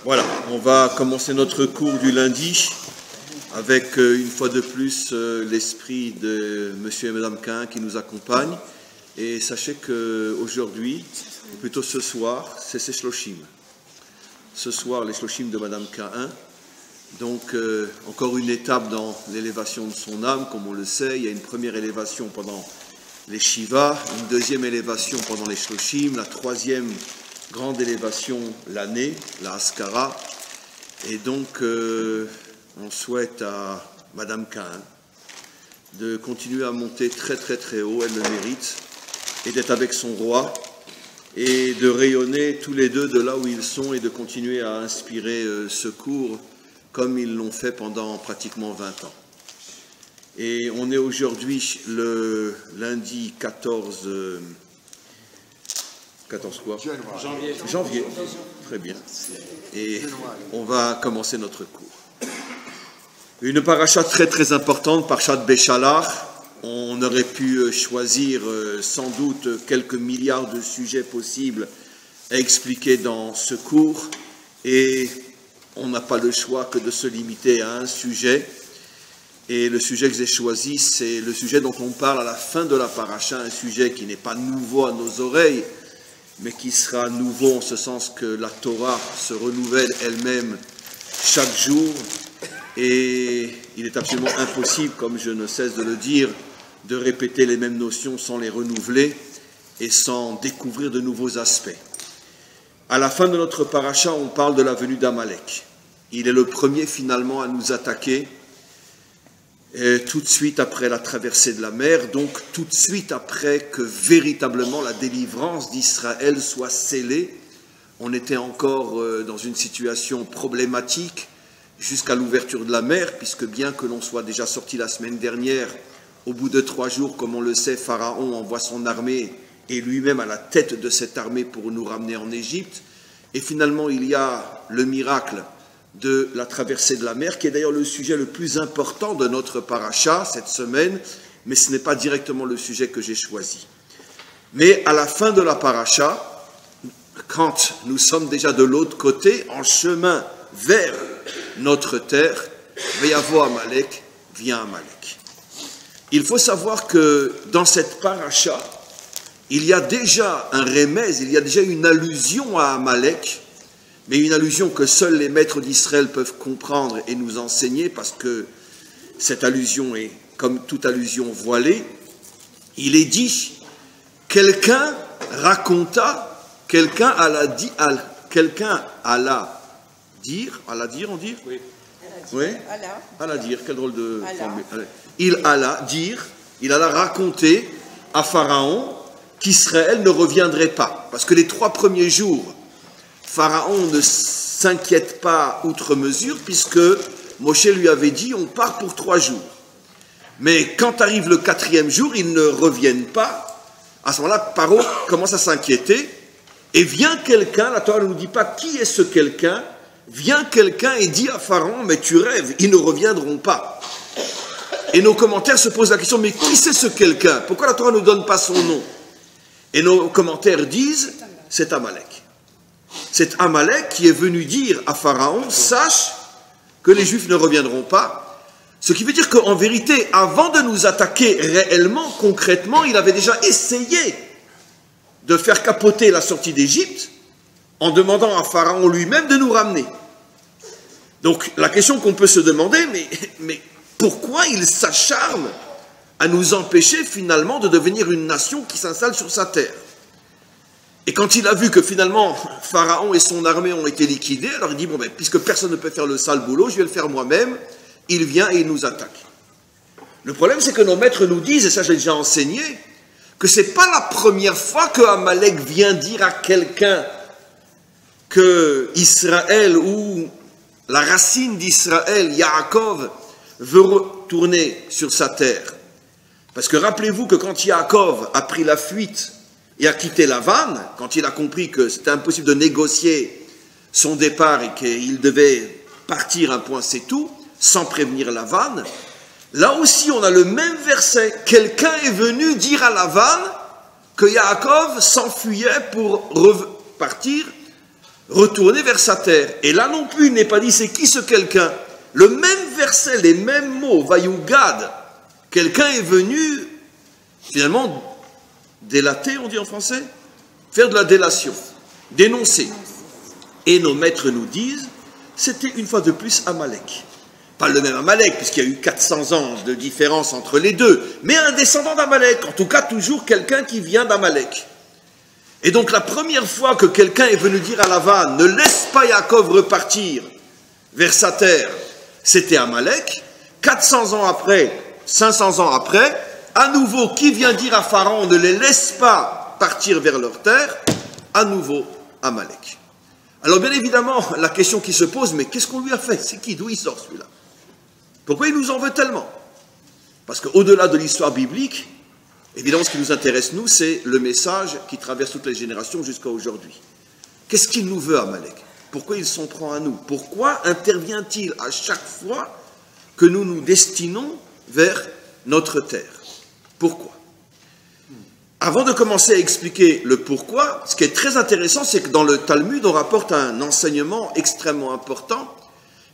Voilà, on va commencer notre cours du lundi avec une fois de plus l'esprit de monsieur et madame Cain qui nous accompagne. Et sachez qu'aujourd'hui, ou plutôt ce soir, c'est ces shloshim. Ce soir, les shloshim de madame Cain. Donc, encore une étape dans l'élévation de son âme, comme on le sait. Il y a une première élévation pendant les Shiva, une deuxième élévation pendant les shloshim, la troisième grande élévation l'année, la Haskara. Et donc, on souhaite à madame Cain de continuer à monter très très très haut, elle le mérite, et d'être avec son roi, et de rayonner tous les deux de là où ils sont, et de continuer à inspirer ce cours comme ils l'ont fait pendant pratiquement 20 ans. Et on est aujourd'hui le lundi 14 quoi ? Janvier. Très bien. Et on va commencer notre cours. Une paracha très très importante, parachat Béchalach. On aurait pu choisir sans doute quelques milliards de sujets possibles à expliquer dans ce cours. Et on n'a pas le choix que de se limiter à un sujet. Et le sujet que j'ai choisi, c'est le sujet dont on parle à la fin de la paracha, un sujet qui n'est pas nouveau à nos oreilles, mais qui sera nouveau en ce sens que la Torah se renouvelle elle-même chaque jour. Et il est absolument impossible, comme je ne cesse de le dire, de répéter les mêmes notions sans les renouveler et sans découvrir de nouveaux aspects. À la fin de notre paracha, on parle de la venue d'Amalek. Il est le premier finalement à nous attaquer, tout de suite après la traversée de la mer, donc tout de suite après que véritablement la délivrance d'Israël soit scellée. On était encore dans une situation problématique jusqu'à l'ouverture de la mer, puisque bien que l'on soit déjà sorti la semaine dernière, au bout de 3 jours, comme on le sait, Pharaon envoie son armée et lui-même à la tête de cette armée pour nous ramener en Égypte. Et finalement, il y a le miracle de la traversée de la mer, qui est d'ailleurs le sujet le plus important de notre paracha cette semaine, mais ce n'est pas directement le sujet que j'ai choisi. Mais à la fin de la paracha, quand nous sommes déjà de l'autre côté, en chemin vers notre terre, Veyavo Amalek, vient Amalek. Il faut savoir que dans cette paracha, il y a déjà un remez, il y a déjà une allusion à Amalek, mais une allusion que seuls les maîtres d'Israël peuvent comprendre et nous enseigner, parce que cette allusion est, comme toute allusion, voilée. Il est dit, quelqu'un raconta, quelqu'un alla dire, on dit ? Oui. Alla dire, quel drôle de formule. Il alla raconter à Pharaon qu'Israël ne reviendrait pas, parce que les 3 premiers jours, Pharaon ne s'inquiète pas outre mesure, puisque Moshe lui avait dit, on part pour 3 jours. Mais quand arrive le 4e jour, ils ne reviennent pas. À ce moment-là, Pharaon commence à s'inquiéter, et vient quelqu'un, la Torah ne nous dit pas qui est ce quelqu'un, vient quelqu'un et dit à Pharaon, mais tu rêves, ils ne reviendront pas. Et nos commentaires se posent la question, mais qui c'est ce quelqu'un? Pourquoi la Torah ne nous donne pas son nom? Et nos commentaires disent, c'est Amalek. C'est Amalek qui est venu dire à Pharaon, sache que les Juifs ne reviendront pas. Ce qui veut dire qu'en vérité, avant de nous attaquer réellement, concrètement, il avait déjà essayé de faire capoter la sortie d'Égypte en demandant à Pharaon lui-même de nous ramener. Donc la question qu'on peut se demander, mais pourquoi il s'acharne à nous empêcher finalement de devenir une nation qui s'installe sur sa terre? Et quand il a vu que finalement Pharaon et son armée ont été liquidés, alors il dit, puisque personne ne peut faire le sale boulot, je vais le faire moi-même. Il vient et il nous attaque. Le problème, c'est que nos maîtres nous disent, et ça je l'ai déjà enseigné, que ce n'est pas la première fois que Amalek vient dire à quelqu'un que Israël, ou la racine d'Israël, Yaakov, veut retourner sur sa terre. Parce que rappelez-vous que quand Yaakov a pris la fuite et a quitté Lavan, quand il a compris que c'était impossible de négocier son départ et qu'il devait partir un point c'est tout, sans prévenir Lavan, là aussi on a le même verset. Quelqu'un est venu dire à Lavan que Yaakov s'enfuyait pour repartir retourner vers sa terre. Et là non plus, il n'est pas dit c'est qui ce quelqu'un. Le même verset, les mêmes mots, Vayougad, quelqu'un est venu, finalement, délater, on dit en français, faire de la délation, dénoncer. Et nos maîtres nous disent, c'était une fois de plus Amalek. Pas le même Amalek, puisqu'il y a eu 400 ans de différence entre les deux, mais un descendant d'Amalek, en tout cas toujours quelqu'un qui vient d'Amalek. Et donc la première fois que quelqu'un est venu dire à Lavan, ne laisse pas Yaakov repartir vers sa terre, c'était Amalek. 400 ans après, 500 ans après, à nouveau, qui vient dire à Pharaon, ne les laisse pas partir vers leur terre, à nouveau Amalek. Alors bien évidemment, la question qui se pose, mais qu'est-ce qu'on lui a fait? C'est qui? D'où il sort celui-là? Pourquoi il nous en veut tellement? Parce qu'au-delà de l'histoire biblique, évidemment, ce qui nous intéresse, nous, c'est le message qui traverse toutes les générations jusqu'à aujourd'hui. Qu'est-ce qu'il nous veut, Amalek? Pourquoi il s'en prend à nous? Pourquoi intervient-il à chaque fois que nous nous destinons vers notre terre? Pourquoi? Avant de commencer à expliquer le pourquoi, ce qui est très intéressant, c'est que dans le Talmud, on rapporte un enseignement extrêmement important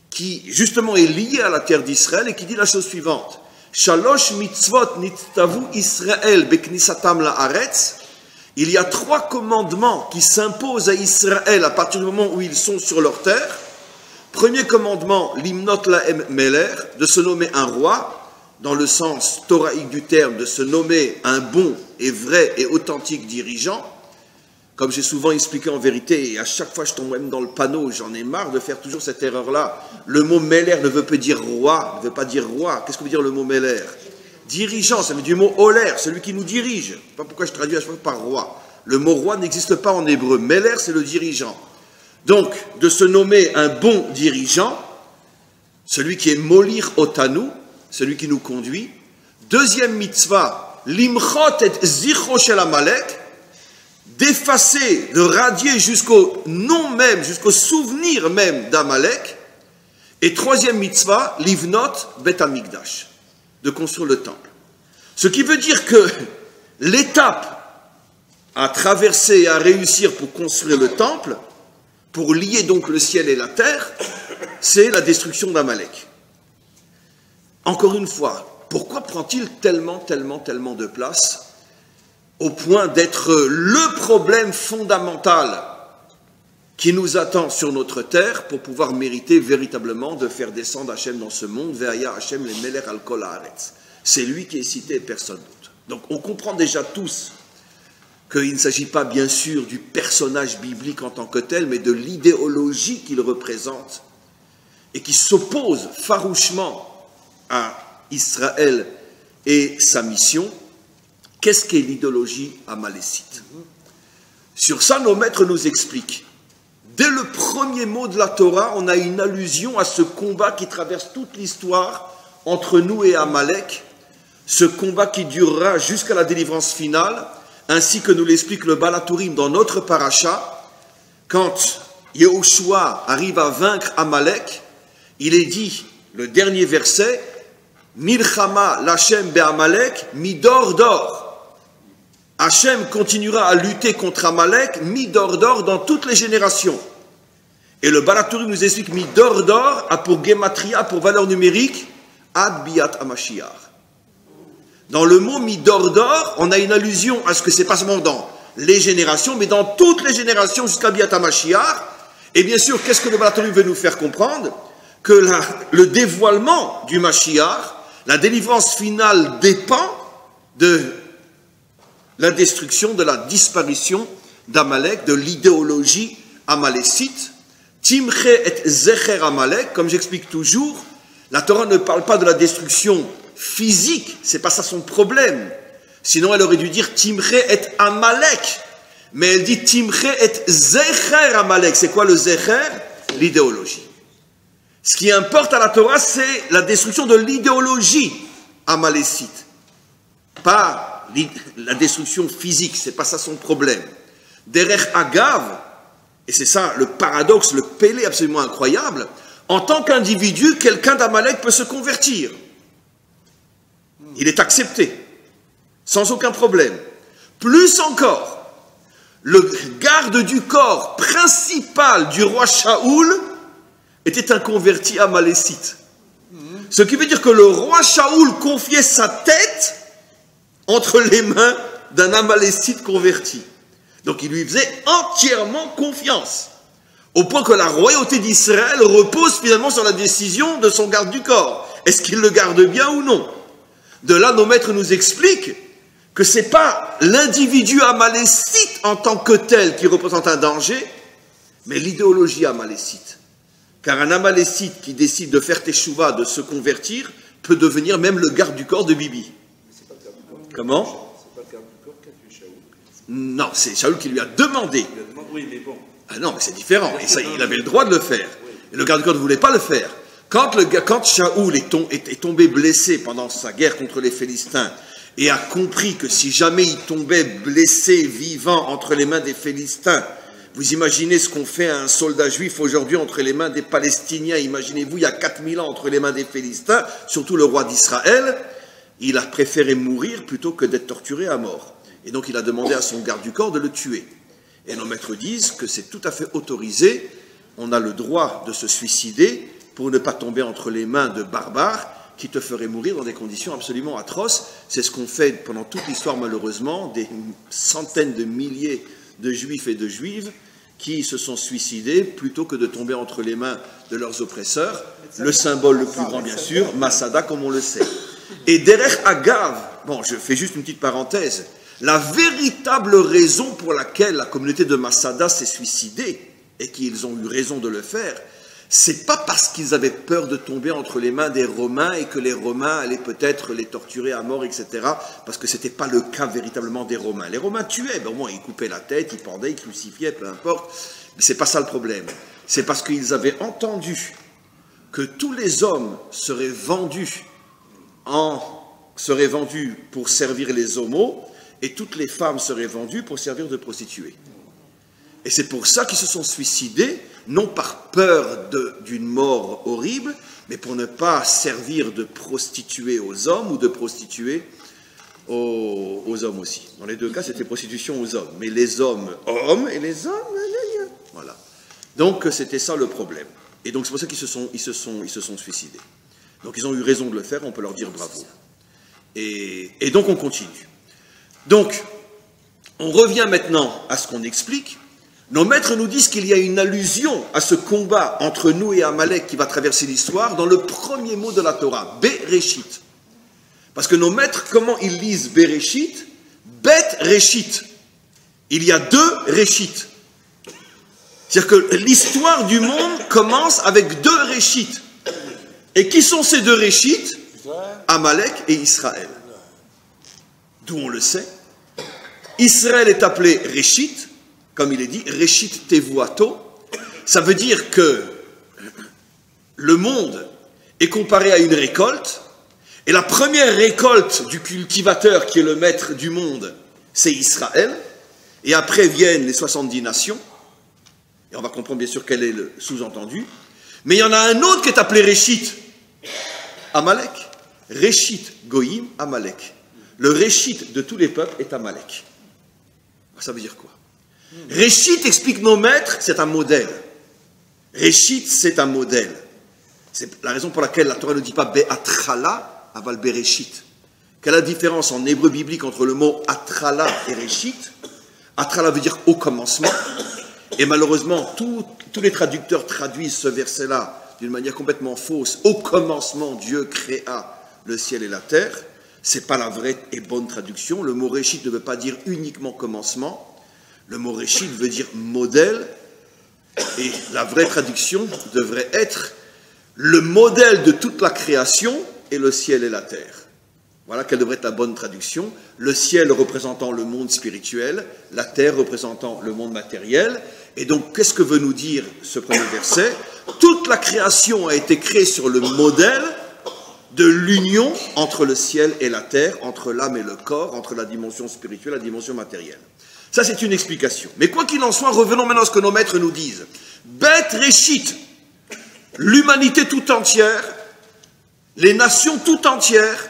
qui, justement, est lié à la terre d'Israël et qui dit la chose suivante. Shalosh mitzvot nitztavu Israël beknisatam la'aretz. Il y a 3 commandements qui s'imposent à Israël à partir du moment où ils sont sur leur terre. Premier commandement, limnot lahem meler, de se nommer un roi, dans le sens thoraïque du terme, de se nommer un bon et vrai et authentique dirigeant. Comme j'ai souvent expliqué en vérité, et à chaque fois je tombe même dans le panneau, j'en ai marre de faire toujours cette erreur-là. Le mot meler ne veut pas dire roi, ne veut pas dire roi. Qu'est-ce que veut dire le mot meler? Dirigeant, ça veut dire du mot oler, celui qui nous dirige. Je ne sais pas pourquoi je traduis à chaque fois par roi. Le mot roi n'existe pas en hébreu. Meler, c'est le dirigeant. Donc, de se nommer un bon dirigeant, celui qui est molir otanu, celui qui nous conduit. Deuxième mitzvah, limchot et zichro shel Amalek, d'effacer, de radier jusqu'au nom même, jusqu'au souvenir même d'Amalek. Et troisième mitzvah, livnot bet hamikdash, de construire le temple. Ce qui veut dire que l'étape à traverser et à réussir pour construire le temple, pour lier donc le ciel et la terre, c'est la destruction d'Amalek. Encore une fois, pourquoi prend-il tellement de place au point d'être le problème fondamental qui nous attend sur notre terre pour pouvoir mériter véritablement de faire descendre Hachem dans ce monde, Ve'aya Hachem le Melech al kol haaretz. C'est lui qui est cité et personne d'autre. Donc on comprend déjà tous qu'il ne s'agit pas bien sûr du personnage biblique en tant que tel, mais de l'idéologie qu'il représente et qui s'oppose farouchement à Israël et sa mission. Qu'est-ce qu'est l'idéologie amalécite? Sur ça, nos maîtres nous expliquent. Dès le premier mot de la Torah, on a une allusion à ce combat qui traverse toute l'histoire entre nous et Amalek, ce combat qui durera jusqu'à la délivrance finale, ainsi que nous l'explique le Baal HaTurim dans notre paracha. Quand Yehoshua arrive à vaincre Amalek, il est dit, le dernier verset, Milchama l'Hachem be'Amalek midor dor. Hachem continuera à lutter contre Amalek, midor dor, dans toutes les générations. Et le Baal HaTurim nous explique, midor dor a pour gematria, pour valeur numérique, ad biat hamashiach. Dans le mot midor dor, on a une allusion à ce que c'est pas seulement dans les générations, mais dans toutes les générations jusqu'à biat hamashiach. Et bien sûr, qu'est-ce que le Baal HaTurim veut nous faire comprendre? Que le dévoilement du Mashiach, la délivrance finale dépend de la destruction, de la disparition d'Amalek, de l'idéologie amalécite. Timche et zecher Amalek, comme j'explique toujours, la Torah ne parle pas de la destruction physique, c'est pas ça son problème. Sinon elle aurait dû dire Timche et Amalek, mais elle dit Timche et zecher Amalek. C'est quoi le zecher? L'idéologie. Ce qui importe à la Torah, c'est la destruction de l'idéologie amalécite, pas la destruction physique, c'est pas ça son problème. Derech Agav, et c'est ça le paradoxe, le pélé absolument incroyable, en tant qu'individu, quelqu'un d'Amalek peut se convertir. Il est accepté, sans aucun problème. Plus encore, le garde du corps principal du roi Shaoul était un converti amalécite. Ce qui veut dire que le roi Shaoul confiait sa tête entre les mains d'un amalécite converti. Donc il lui faisait entièrement confiance. Au point que la royauté d'Israël repose finalement sur la décision de son garde du corps. Est-ce qu'il le garde bien ou non? De là, nos maîtres nous expliquent que ce n'est pas l'individu amalécite en tant que tel qui représente un danger, mais l'idéologie amalécite. Car un amalécite qui décide de faire teshuva, de se convertir, peut devenir même le garde du corps de Bibi. Comment? C'est pas le garde du corps qui a tué Shaoul. Non, c'est Shaoul qui lui a demandé. Oui, mais bon. Ah non, mais c'est différent. Et ça, il avait le droit de le faire. Et le garde du corps ne voulait pas le faire. Quand Shaoul est tombé blessé pendant sa guerre contre les Philistins et a compris que si jamais il tombait blessé, vivant, entre les mains des Philistins, vous imaginez ce qu'on fait à un soldat juif aujourd'hui entre les mains des Palestiniens, imaginez-vous, il y a 4000 ans entre les mains des Philistins, surtout le roi d'Israël, il a préféré mourir plutôt que d'être torturé à mort. Et donc il a demandé à son garde du corps de le tuer. Et nos maîtres disent que c'est tout à fait autorisé, on a le droit de se suicider pour ne pas tomber entre les mains de barbares qui te feraient mourir dans des conditions absolument atroces. C'est ce qu'on fait pendant toute l'histoire, malheureusement, des centaines de milliers de juifs et de juives qui se sont suicidés plutôt que de tomber entre les mains de leurs oppresseurs. Le symbole le plus grand, bien sûr, Masada, comme on le sait. Et derrière Agav, bon, je fais juste une petite parenthèse, la véritable raison pour laquelle la communauté de Masada s'est suicidée, et qu'ils ont eu raison de le faire, c'est pas parce qu'ils avaient peur de tomber entre les mains des Romains et que les Romains allaient peut-être les torturer à mort, etc., parce que c'était pas le cas véritablement des Romains. Les Romains tuaient, ben au moins ils coupaient la tête, ils pendaient, ils crucifiaient, peu importe, mais c'est pas ça le problème. C'est parce qu'ils avaient entendu que tous les hommes seraient vendus pour servir les homos, et toutes les femmes seraient vendues pour servir de prostituées. Et c'est pour ça qu'ils se sont suicidés, non par peur d'une mort horrible, mais pour ne pas servir de prostituée aux hommes ou de prostituée aux hommes aussi. Dans les deux cas, c'était prostitution aux hommes. Mais les hommes, et les hommes, voilà. Donc, c'était ça le problème. Et donc, c'est pour ça qu'ils se sont suicidés. Donc, ils ont eu raison de le faire, on peut leur dire bravo. Et donc, on continue. Donc, on revient maintenant à ce qu'on explique. Nos maîtres nous disent qu'il y a une allusion à ce combat entre nous et Amalek qui va traverser l'histoire dans le premier mot de la Torah, Bereshit. Parce que nos maîtres, comment ils lisent Bereshit? Bet Reshit. Il y a deux Reshit. C'est-à-dire que l'histoire du monde commence avec deux Reshit. Et qui sont ces deux Reshit? Amalek et Israël. D'où on le sait. Israël est appelé Reshit, comme il est dit, Reshit Tevuato, ça veut dire que le monde est comparé à une récolte, et la première récolte du cultivateur qui est le maître du monde, c'est Israël, et après viennent les 70 nations, et on va comprendre bien sûr quel est le sous-entendu, mais il y en a un autre qui est appelé Reshit, Amalek, Reshit Goïm, Amalek. Le Reshit de tous les peuples est Amalek. Ça veut dire quoi? Reshit, explique nos maîtres, c'est un modèle. Reshit, c'est un modèle. C'est la raison pour laquelle la Torah ne dit pas Be'atrala, aval Bereshit. Quelle est la différence en hébreu biblique entre le mot Atrala et Reshit? Atrala veut dire au commencement. Et malheureusement, tous les traducteurs traduisent ce verset-là d'une manière complètement fausse. Au commencement, Dieu créa le ciel et la terre. Ce n'est pas la vraie et bonne traduction. Le mot Reshit ne veut pas dire uniquement commencement. Le mot Reshit veut dire modèle, et la vraie traduction devrait être le modèle de toute la création est le ciel et la terre. Voilà quelle devrait être la bonne traduction. Le ciel représentant le monde spirituel, la terre représentant le monde matériel. Et donc, qu'est-ce que veut nous dire ce premier verset? Toute la création a été créée sur le modèle de l'union entre le ciel et la terre, entre l'âme et le corps, entre la dimension spirituelle et la dimension matérielle. Ça, c'est une explication. Mais quoi qu'il en soit, revenons maintenant à ce que nos maîtres nous disent. Bet Reshit, l'humanité tout entière, les nations tout entières,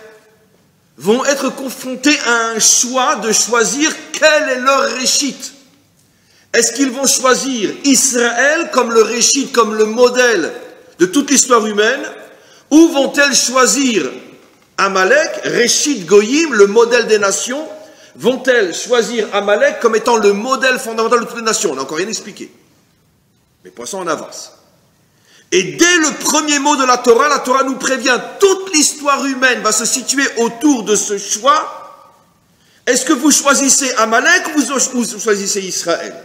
vont être confrontées à un choix de choisir quel est leur Reshit. Est-ce qu'ils vont choisir Israël comme le réchid, comme le modèle de toute l'histoire humaine, ou vont-elles choisir Amalek, réchid Goyim, le modèle des nations? Vont-elles choisir Amalek comme étant le modèle fondamental de toutes les nations? On n'a encore rien expliqué. Mais pour ça, on avance. Et dès le premier mot de la Torah nous prévient, toute l'histoire humaine va se situer autour de ce choix. Est-ce que vous choisissez Amalek ou vous choisissez Israël?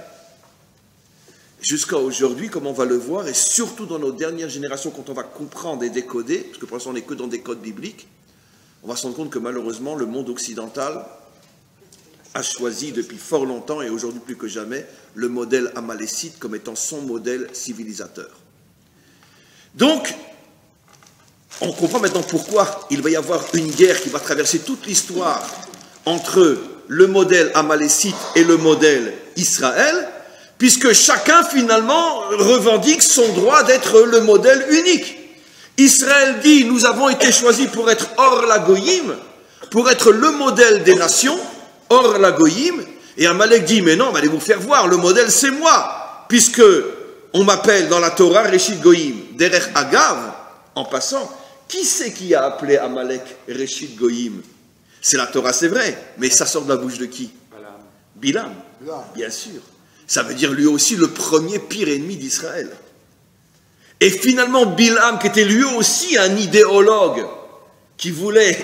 Jusqu'à aujourd'hui, comme on va le voir, et surtout dans nos dernières générations, quand on va comprendre et décoder, parce que pour l'instant on n'est que dans des codes bibliques, on va se rendre compte que malheureusement le monde occidental a choisi depuis fort longtemps, et aujourd'hui plus que jamais, le modèle amalécite comme étant son modèle civilisateur. Donc, on comprend maintenant pourquoi il va y avoir une guerre qui va traverser toute l'histoire entre le modèle amalécite et le modèle Israël, puisque chacun finalement revendique son droit d'être le modèle unique. Israël dit, nous avons été choisis pour être hors la Goïm, pour être le modèle des nations, hors la Goïm, et Amalek dit, mais non, allez vous faire voir, le modèle c'est moi, puisque on m'appelle dans la Torah Réchid Goïm, derech Agav, en passant, qui c'est qui a appelé Amalek Réchid Goïm? C'est la Torah, c'est vrai, mais ça sort de la bouche de qui? Bilam, bien sûr. Ça veut dire lui aussi le premier pire ennemi d'Israël. Et finalement, Bilam, qui était lui aussi un idéologue, qui voulait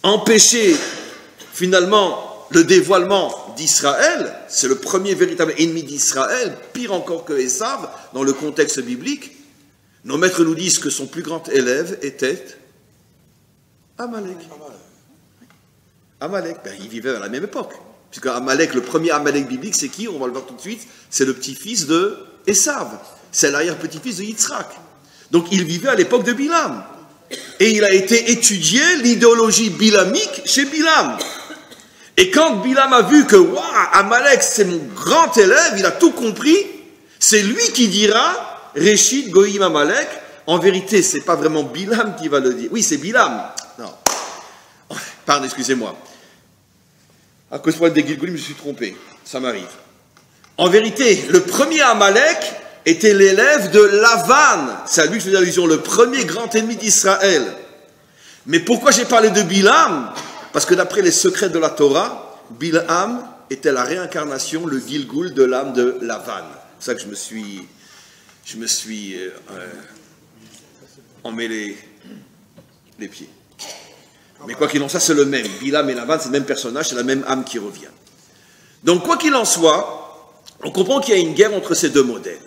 empêcher finalement le dévoilement d'Israël, c'est le premier véritable ennemi d'Israël, pire encore que Esav, dans le contexte biblique. Nos maîtres nous disent que son plus grand élève était Amalek. Amalek, ben, il vivait à la même époque. Puisque Amalek, le premier Amalek biblique, c'est qui? On va le voir tout de suite. C'est le petit-fils de Esav. C'est l'arrière-petit-fils de Yitzhak. Donc il vivait à l'époque de Bilam. Et il a été étudié l'idéologie bilamique chez Bilam. Et quand Bilam a vu que waouh, Amalek c'est mon grand élève, il a tout compris, c'est lui qui dira Réchid Goïm Amalek. En vérité, c'est pas vraiment Bilam qui va le dire. Oui, c'est Bilam. Non. Pardon, excusez-moi. À cause des Gilgulim, je me suis trompé. Ça m'arrive. En vérité, le premier Amalek était l'élève de Lavan. C'est à lui que je fais allusion, le premier grand ennemi d'Israël. Mais pourquoi j'ai parlé de Bilam? Parce que d'après les secrets de la Torah, Bilam était la réincarnation, le Gilgul de l'âme de Lavan. C'est ça que je me suis emmêlé les pieds. Mais quoi qu'il en soit, c'est le même. Bilam et Lavan, c'est le même personnage, c'est la même âme qui revient. Donc, quoi qu'il en soit, on comprend qu'il y a une guerre entre ces deux modèles.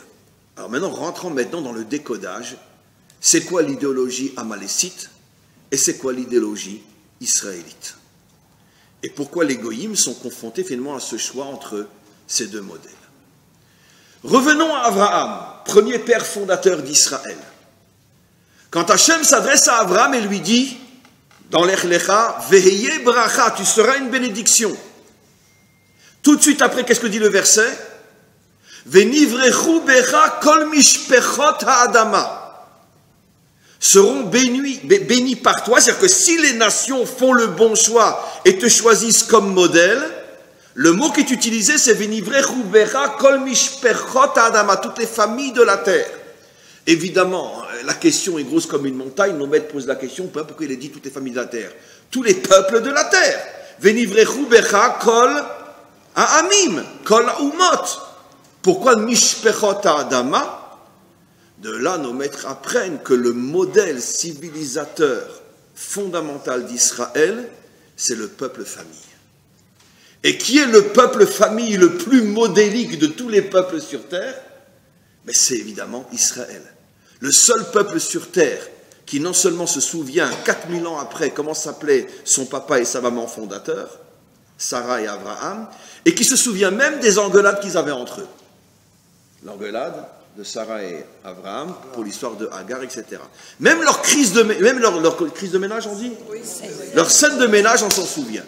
Alors maintenant, rentrons maintenant dans le décodage. C'est quoi l'idéologie amalécite et c'est quoi l'idéologie israélite? Et pourquoi les goïms sont confrontés finalement à ce choix entre ces deux modèles? Revenons à Abraham, premier père fondateur d'Israël. Quand Hachem s'adresse à Abraham et lui dit, dans l'Ech Lecha, Veheye bracha, tu seras une bénédiction. Tout de suite après, qu'est-ce que dit le verset? Venivrechu becha kol mishpechot ha'adama. Seront bénis par toi, c'est-à-dire que si les nations font le bon choix et te choisissent comme modèle, le mot qui est utilisé, c'est Venivrechu becha kol mishpechot ha'adama, toutes les familles de la terre. Évidemment, la question est grosse comme une montagne. Nos maîtres posent la question, pourquoi il est dit toutes les familles de la terre? Tous les peuples de la terre. Venivrechu becha kol ha'amim, kol ha'umot. Pourquoi mishpechot ha'adama? De là, nos maîtres apprennent que le modèle civilisateur fondamental d'Israël, c'est le peuple famille. Et qui est le peuple famille le plus modélique de tous les peuples sur terre? Mais c'est évidemment Israël. Le seul peuple sur terre qui non seulement se souvient 4000 ans après comment s'appelait son papa et sa maman fondateurs, Sarah et Abraham, et qui se souvient même des engueulades qu'ils avaient entre eux. L'engueulade de Sarah et Abraham pour l'histoire de Hagar, etc. Même leur crise de ménage, on dit? Oui. Leur scène de ménage, on s'en souvient.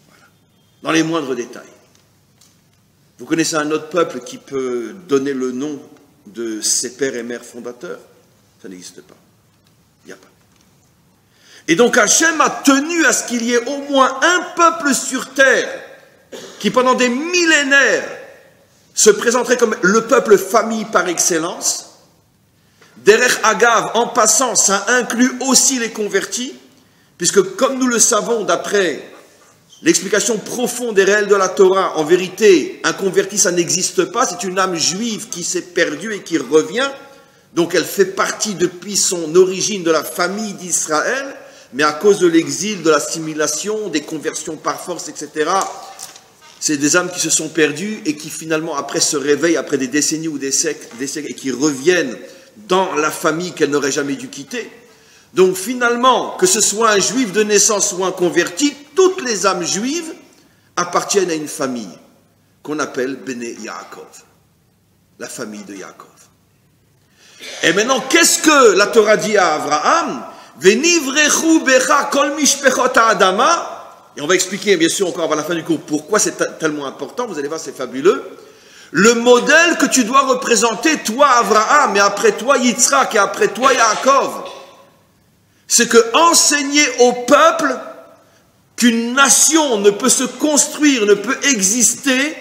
Voilà. Dans les moindres détails. Vous connaissez un autre peuple qui peut donner le nom de ses pères et mères fondateurs? Ça n'existe pas. Il n'y a pas. Et donc Hachem a tenu à ce qu'il y ait au moins un peuple sur terre qui pendant des millénaires se présenterait comme le peuple famille par excellence. Derech Agav, en passant, ça inclut aussi les convertis, puisque comme nous le savons d'après l'explication profonde et réelle de la Torah, en vérité, un converti, ça n'existe pas, c'est une âme juive qui s'est perdue et qui revient, donc elle fait partie depuis son origine de la famille d'Israël, mais à cause de l'exil, de l'assimilation, des conversions par force, etc., c'est des âmes qui se sont perdues et qui finalement après se réveillent, après des décennies ou des siècles, et qui reviennent dans la famille qu'elles n'auraient jamais dû quitter. Donc finalement, que ce soit un juif de naissance ou un converti, toutes les âmes juives appartiennent à une famille qu'on appelle Bnei Yaakov, la famille de Yaakov. Et maintenant, qu'est-ce que la Torah dit à Abraham? Venivrechu becha kol mishpechot ha'adama. Et on va expliquer, bien sûr, encore avant la fin du cours, pourquoi c'est tellement important. Vous allez voir, c'est fabuleux. Le modèle que tu dois représenter, toi, Abraham, et après toi, Yitzhak, et après toi, Yaakov, c'est que enseigner au peuple qu'une nation ne peut se construire, ne peut exister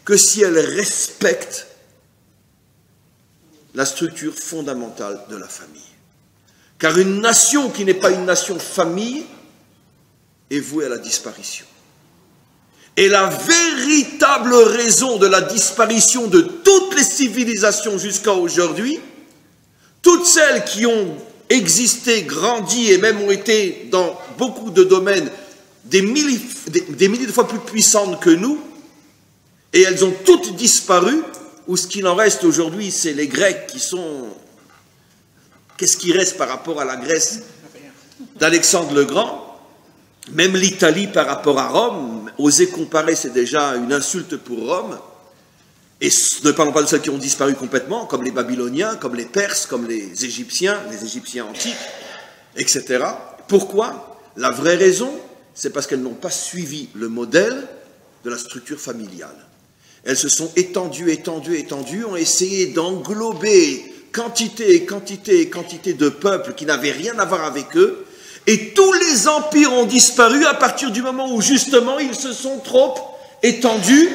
que si elle respecte la structure fondamentale de la famille. Car une nation qui n'est pas une nation famille est vouée à la disparition. Et la véritable raison de la disparition de toutes les civilisations jusqu'à aujourd'hui, toutes celles qui ont existé, grandi et même ont été dans beaucoup de domaines des milliers de fois plus puissantes que nous, et elles ont toutes disparu, ou ce qu'il en reste aujourd'hui, c'est les Grecs qui sont... Qu'est-ce qui reste par rapport à la Grèce d'Alexandre le Grand? Même l'Italie par rapport à Rome, oser comparer, c'est déjà une insulte pour Rome. Et ne parlons pas de ceux qui ont disparu complètement, comme les Babyloniens, comme les Perses, comme les Égyptiens antiques, etc. Pourquoi? La vraie raison, c'est parce qu'elles n'ont pas suivi le modèle de la structure familiale. Elles se sont étendues, ont essayé d'englober quantité et quantité de peuples qui n'avaient rien à voir avec eux. Et tous les empires ont disparu à partir du moment où, justement, ils se sont trop étendus.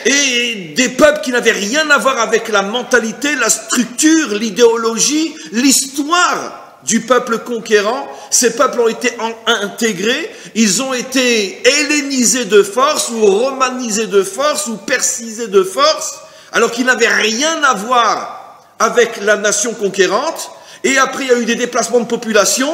Et des peuples qui n'avaient rien à voir avec la mentalité, la structure, l'idéologie, l'histoire du peuple conquérant, ces peuples ont été intégrés, ils ont été hellénisés de force, ou romanisés de force, ou persisés de force, alors qu'ils n'avaient rien à voir avec la nation conquérante. Et après, il y a eu des déplacements de population,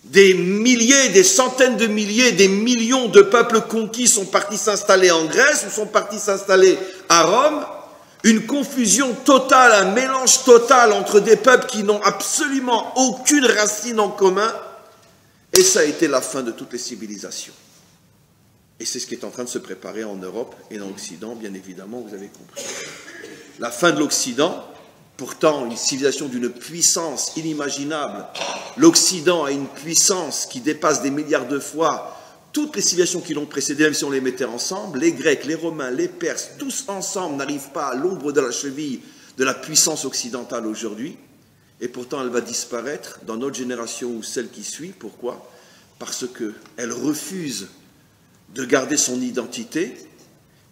des milliers, des centaines de milliers, des millions de peuples conquis sont partis s'installer en Grèce ou sont partis s'installer à Rome. Une confusion totale, un mélange total entre des peuples qui n'ont absolument aucune racine en commun. Et ça a été la fin de toutes les civilisations. Et c'est ce qui est en train de se préparer en Europe et dans l'Occident, bien évidemment, vous avez compris. La fin de l'Occident. Pourtant, une civilisation d'une puissance inimaginable. L'Occident a une puissance qui dépasse des milliards de fois toutes les civilisations qui l'ont précédée, même si on les mettait ensemble. Les Grecs, les Romains, les Perses, tous ensemble n'arrivent pas à l'ombre de la cheville de la puissance occidentale aujourd'hui. Et pourtant, elle va disparaître dans notre génération ou celle qui suit. Pourquoi? Parce qu'elle refuse de garder son identité.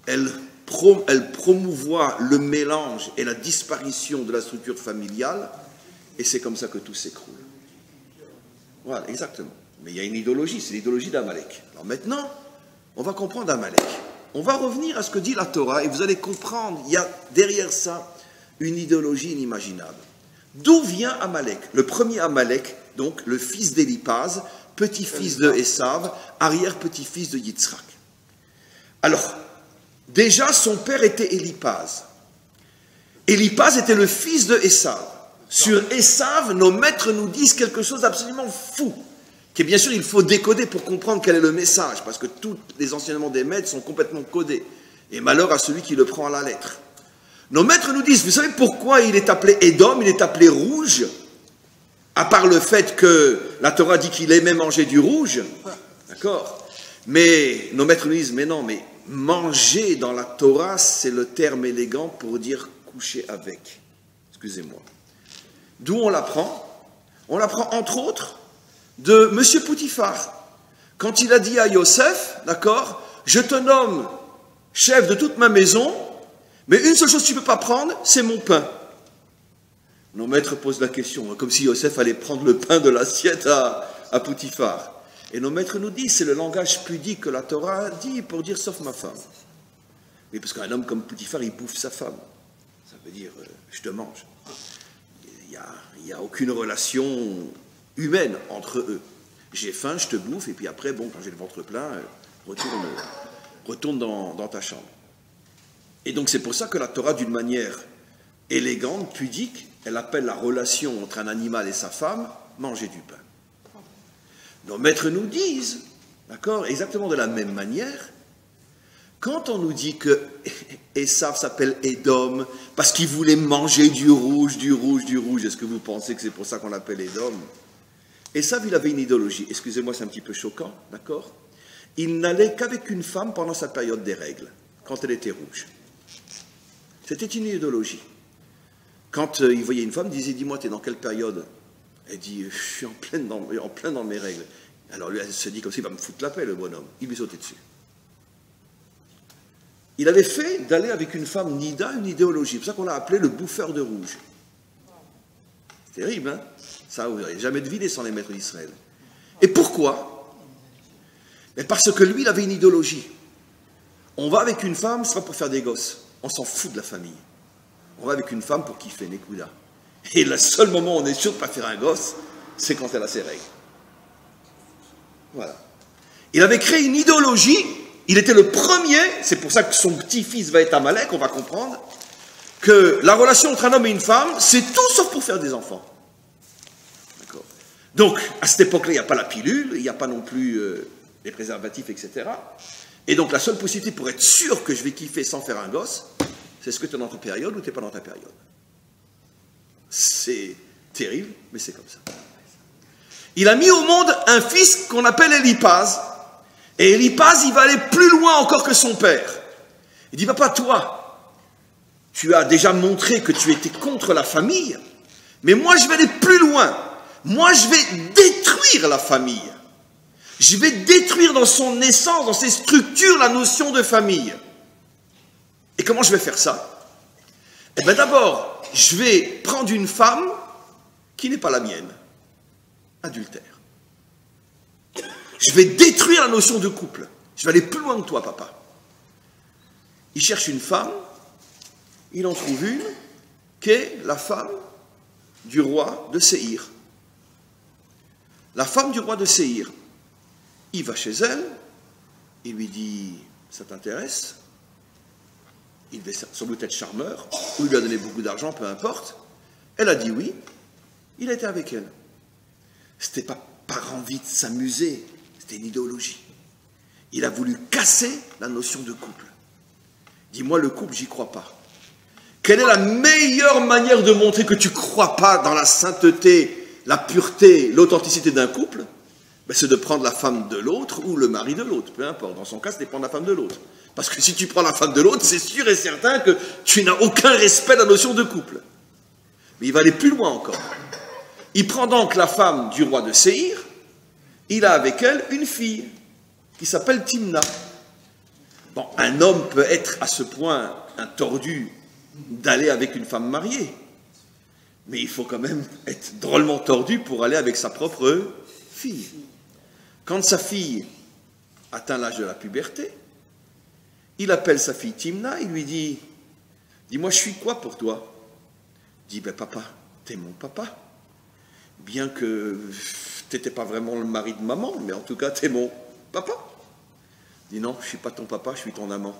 Elle promouvoit le mélange et la disparition de la structure familiale, et c'est comme ça que tout s'écroule. Voilà, exactement. Mais il y a une idéologie, c'est l'idéologie d'Amalek. Alors maintenant, on va comprendre Amalek. On va revenir à ce que dit la Torah, et vous allez comprendre, il y a derrière ça une idéologie inimaginable. D'où vient Amalek? Le premier Amalek, donc le fils d'Éliphaz, petit-fils de Esav, arrière-petit-fils de Yitzhak. Alors, déjà, son père était Éliphaz. Éliphaz était le fils de Esav. Sur Esav, nos maîtres nous disent quelque chose d'absolument fou, que bien sûr il faut décoder pour comprendre quel est le message, parce que tous les enseignements des maîtres sont complètement codés. Et malheur à celui qui le prend à la lettre. Nos maîtres nous disent, vous savez pourquoi il est appelé Édom, il est appelé rouge, à part le fait que la Torah dit qu'il aimait manger du rouge, d'accord? Mais nos maîtres nous disent, mais non, mais manger dans la Torah, c'est le terme élégant pour dire coucher avec. Excusez-moi. D'où on l'apprend? On l'apprend entre autres de M. Potiphar. Quand il a dit à Yosef, d'accord, je te nomme chef de toute ma maison, mais une seule chose que tu ne peux pas prendre, c'est mon pain. Nos maîtres posent la question, comme si Yosef allait prendre le pain de l'assiette à Potiphar. Et nos maîtres nous disent, c'est le langage pudique que la Torah dit pour dire sauf ma femme. Mais parce qu'un homme comme Potiphar, il bouffe sa femme. Ça veut dire, je te mange. Il n'y a aucune relation humaine entre eux. J'ai faim, je te bouffe, et puis après, bon, quand j'ai le ventre plein, retourne dans ta chambre. Et donc c'est pour ça que la Torah, d'une manière élégante, pudique, elle appelle la relation entre un animal et sa femme, manger du pain. Nos maîtres nous disent, d'accord, exactement de la même manière, quand on nous dit que Esav s'appelle Édom parce qu'il voulait manger du rouge, est-ce que vous pensez que c'est pour ça qu'on l'appelle Édom? Esav, il avait une idéologie, excusez-moi, c'est un petit peu choquant, d'accord? Il n'allait qu'avec une femme pendant sa période des règles, quand elle était rouge. C'était une idéologie. Quand il voyait une femme, il disait, dis-moi, t'es dans quelle période? Elle dit, je suis en plein dans mes règles. Alors lui, elle se dit comme s'il va me foutre la paix, le bonhomme. Il lui sautait dessus. Il avait fait d'aller avec une femme nida une idéologie. C'est pour ça qu'on l'a appelé le bouffeur de rouge. C'est terrible, hein? Ça, vous n'avez jamais deviné sans les maîtres d'Israël. Et pourquoi? Mais parce que lui, il avait une idéologie. On va avec une femme, c'est pas pour faire des gosses. On s'en fout de la famille. On va avec une femme pour kiffer, Nekuda. Et le seul moment où on est sûr de ne pas faire un gosse, c'est quand elle a ses règles. Voilà. Il avait créé une idéologie, il était le premier, c'est pour ça que son petit-fils va être Amalek, on va comprendre, que la relation entre un homme et une femme, c'est tout sauf pour faire des enfants. D'accord. Donc, à cette époque-là, il n'y a pas la pilule, il n'y a pas non plus les préservatifs, etc. Et donc, la seule possibilité pour être sûr que je vais kiffer sans faire un gosse, c'est ce que tu es dans ta période ou tu n'es pas dans ta période. C'est terrible, mais c'est comme ça. Il a mis au monde un fils qu'on appelle Éliphaz. Et Éliphaz, il va aller plus loin encore que son père. Il dit, papa, toi, tu as déjà montré que tu étais contre la famille, mais moi, je vais aller plus loin. Moi, je vais détruire la famille. Je vais détruire dans son essence, dans ses structures, la notion de famille. Et comment je vais faire ça? Eh bien, d'abord, je vais prendre une femme qui n'est pas la mienne. Adultère. Je vais détruire la notion de couple. Je vais aller plus loin que toi, papa. Il cherche une femme, il en trouve une, qui est la femme du roi de Séhir. La femme du roi de Séhir. Il va chez elle, il lui dit, ça t'intéresse? Il devait sans doute être charmeur, ou il lui a donné beaucoup d'argent, peu importe. Elle a dit oui, il a été avec elle. C'était pas par envie de s'amuser, c'était une idéologie. Il a voulu casser la notion de couple. Dis-moi, le couple, j'y crois pas. Quelle est la meilleure manière de montrer que tu ne crois pas dans la sainteté, la pureté, l'authenticité d'un couple? Ben, c'est de prendre la femme de l'autre ou le mari de l'autre, peu importe. Dans son cas, c'est de prendre la femme de l'autre. Parce que si tu prends la femme de l'autre, c'est sûr et certain que tu n'as aucun respect de la notion de couple. Mais il va aller plus loin encore. Il prend donc la femme du roi de Séhir, il a avec elle une fille qui s'appelle Timna. Bon, un homme peut être à ce point un tordu d'aller avec une femme mariée, mais il faut quand même être drôlement tordu pour aller avec sa propre fille. Quand sa fille atteint l'âge de la puberté, il appelle sa fille Timna, il lui dit, dis-moi, je suis quoi pour toi? Il dit, ben papa, t'es mon papa. Bien que t'étais pas vraiment le mari de maman, mais en tout cas, t'es mon papa. Il dit, non, je suis pas ton papa, je suis ton amant.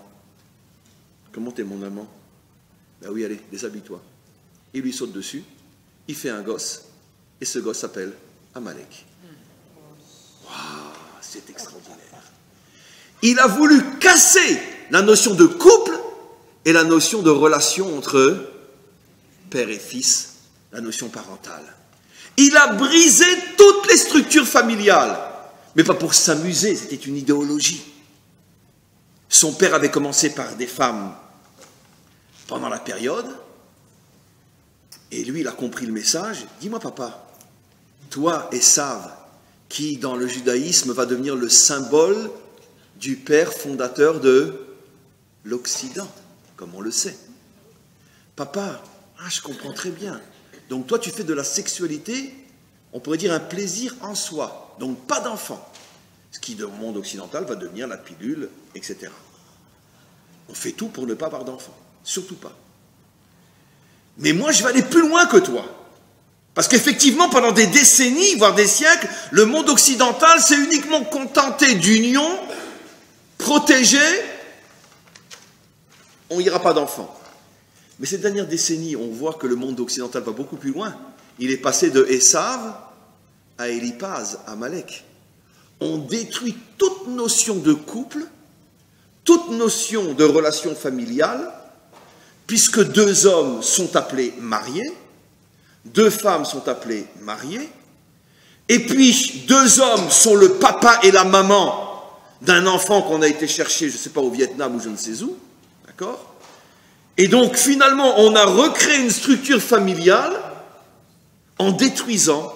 Comment t'es mon amant? Ben oui, allez, déshabille-toi. Il lui saute dessus, il fait un gosse, et ce gosse s'appelle Amalek. Waouh, c'est extraordinaire. Il a voulu casser la notion de couple et la notion de relation entre père et fils, la notion parentale. Il a brisé toutes les structures familiales, mais pas pour s'amuser, c'était une idéologie. Son père avait commencé par des femmes pendant la période, et lui, il a compris le message. Dis-moi, papa, toi, Esav, qui dans le judaïsme va devenir le symbole du père fondateur de l'Occident, comme on le sait. Papa, je comprends très bien. Donc toi, tu fais de la sexualité, on pourrait dire un plaisir en soi, donc pas d'enfant. Ce qui, dans le monde occidental, va devenir la pilule, etc. On fait tout pour ne pas avoir d'enfant, surtout pas. Mais moi, je vais aller plus loin que toi. Parce qu'effectivement, pendant des décennies, voire des siècles, le monde occidental s'est uniquement contenté d'union, protégé, on n'ira pas d'enfants. Mais ces dernières décennies, on voit que le monde occidental va beaucoup plus loin. Il est passé de Esav à Élipaz, à Malek. On détruit toute notion de couple, toute notion de relation familiale, puisque deux hommes sont appelés mariés, deux femmes sont appelées mariées, et puis deux hommes sont le papa et la maman d'un enfant qu'on a été chercher, je ne sais pas, au Vietnam ou je ne sais où, d'accord? Et donc finalement, on a recréé une structure familiale en détruisant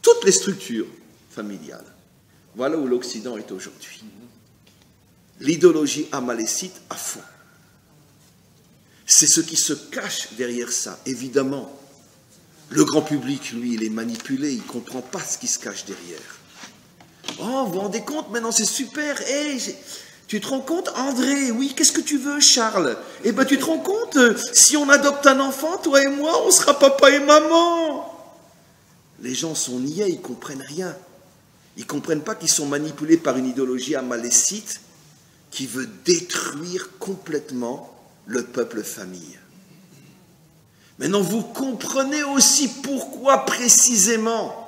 toutes les structures familiales. Voilà où l'Occident est aujourd'hui. L'idéologie amalécite à fond. C'est ce qui se cache derrière ça, évidemment. Le grand public, lui, il est manipulé, il ne comprend pas ce qui se cache derrière. Oh, vous vous rendez compte, maintenant c'est super, tu te rends compte, André, oui, qu'est-ce que tu veux, Charles? Eh bien, tu te rends compte, si on adopte un enfant, toi et moi, on sera papa et maman. Les gens sont niais, ils ne comprennent rien. Ils ne comprennent pas qu'ils sont manipulés par une idéologie amalécite qui veut détruire complètement le peuple famille. Maintenant, vous comprenez aussi pourquoi précisément,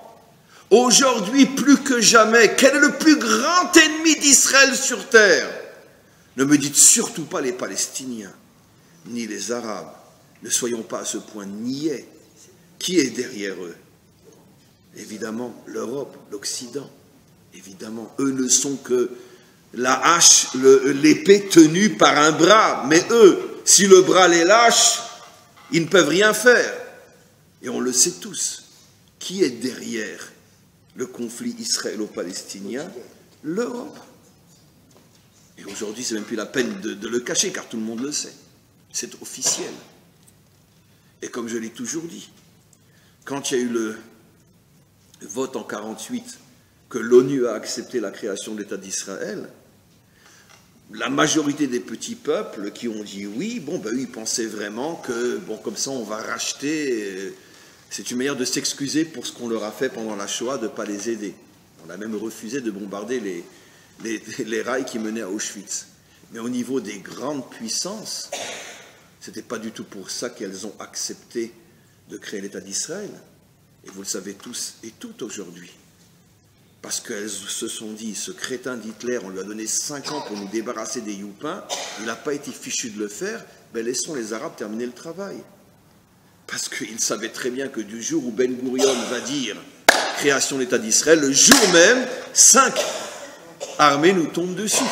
aujourd'hui plus que jamais, quel est le plus grand ennemi d'Israël sur terre? Ne me dites surtout pas les Palestiniens, ni les Arabes. Ne soyons pas à ce point niais. Qui est derrière eux? Évidemment, l'Europe, l'Occident. Évidemment, eux ne sont que la hache, l'épée tenue par un bras. Mais eux, si le bras les lâche, ils ne peuvent rien faire. Et on le sait tous. Qui est derrière le conflit israélo-palestinien? L'Europe. Et aujourd'hui, c'est même plus la peine de le cacher, car tout le monde le sait. C'est officiel. Et comme je l'ai toujours dit, quand il y a eu le vote en 1948, que l'ONU a accepté la création de l'État d'Israël, la majorité des petits peuples qui ont dit oui, bon, ben, ils pensaient vraiment que, bon, comme ça, on va racheter. C'est une manière de s'excuser pour ce qu'on leur a fait pendant la Shoah, de ne pas les aider. On a même refusé de bombarder les rails qui menaient à Auschwitz. Mais au niveau des grandes puissances, ce n'était pas du tout pour ça qu'elles ont accepté de créer l'État d'Israël. Et vous le savez tous et toutes aujourd'hui. Parce qu'elles se sont dit, ce crétin d'Hitler, on lui a donné 5 ans pour nous débarrasser des youpins, il n'a pas été fichu de le faire, ben laissons les Arabes terminer le travail. Parce qu'ils savaient très bien que du jour où Ben Gurion va dire création de l'État d'Israël, le jour même, 5 armées nous tombent dessus.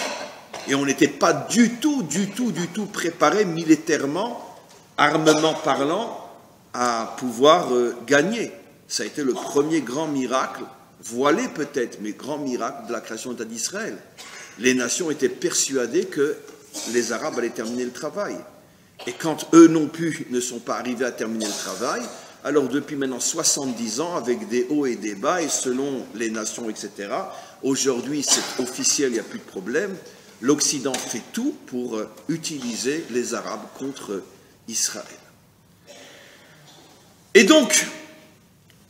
Et on n'était pas du tout préparé militairement, armement parlant, à pouvoir gagner. Ça a été le premier grand miracle, voilé peut-être, mais grand miracle de la création de l'État d'Israël. Les nations étaient persuadées que les Arabes allaient terminer le travail. Et quand eux non plus ne sont pas arrivés à terminer le travail, alors depuis maintenant 70 ans, avec des hauts et des bas, et selon les nations, etc., aujourd'hui c'est officiel, il n'y a plus de problème, l'Occident fait tout pour utiliser les Arabes contre Israël. Et donc,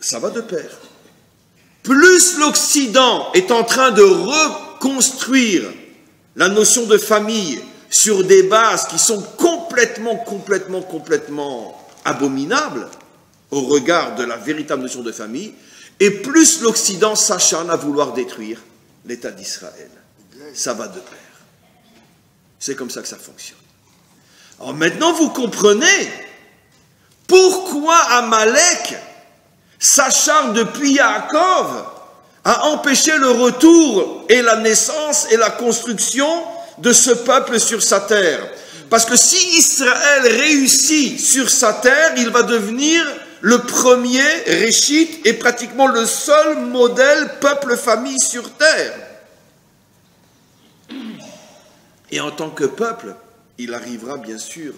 ça va de pair. Plus l'Occident est en train de reconstruire la notion de famille sur des bases qui sont complètement abominables au regard de la véritable notion de famille, et plus l'Occident s'acharne à vouloir détruire l'État d'Israël. Ça va de pair. C'est comme ça que ça fonctionne. Alors maintenant, vous comprenez pourquoi Amalek s'acharne depuis Yaakov à empêcher le retour et la naissance et la construction de ce peuple sur sa terre. Parce que si Israël réussit sur sa terre, il va devenir le premier Réchit et pratiquement le seul modèle peuple-famille sur terre. Et en tant que peuple, il arrivera bien sûr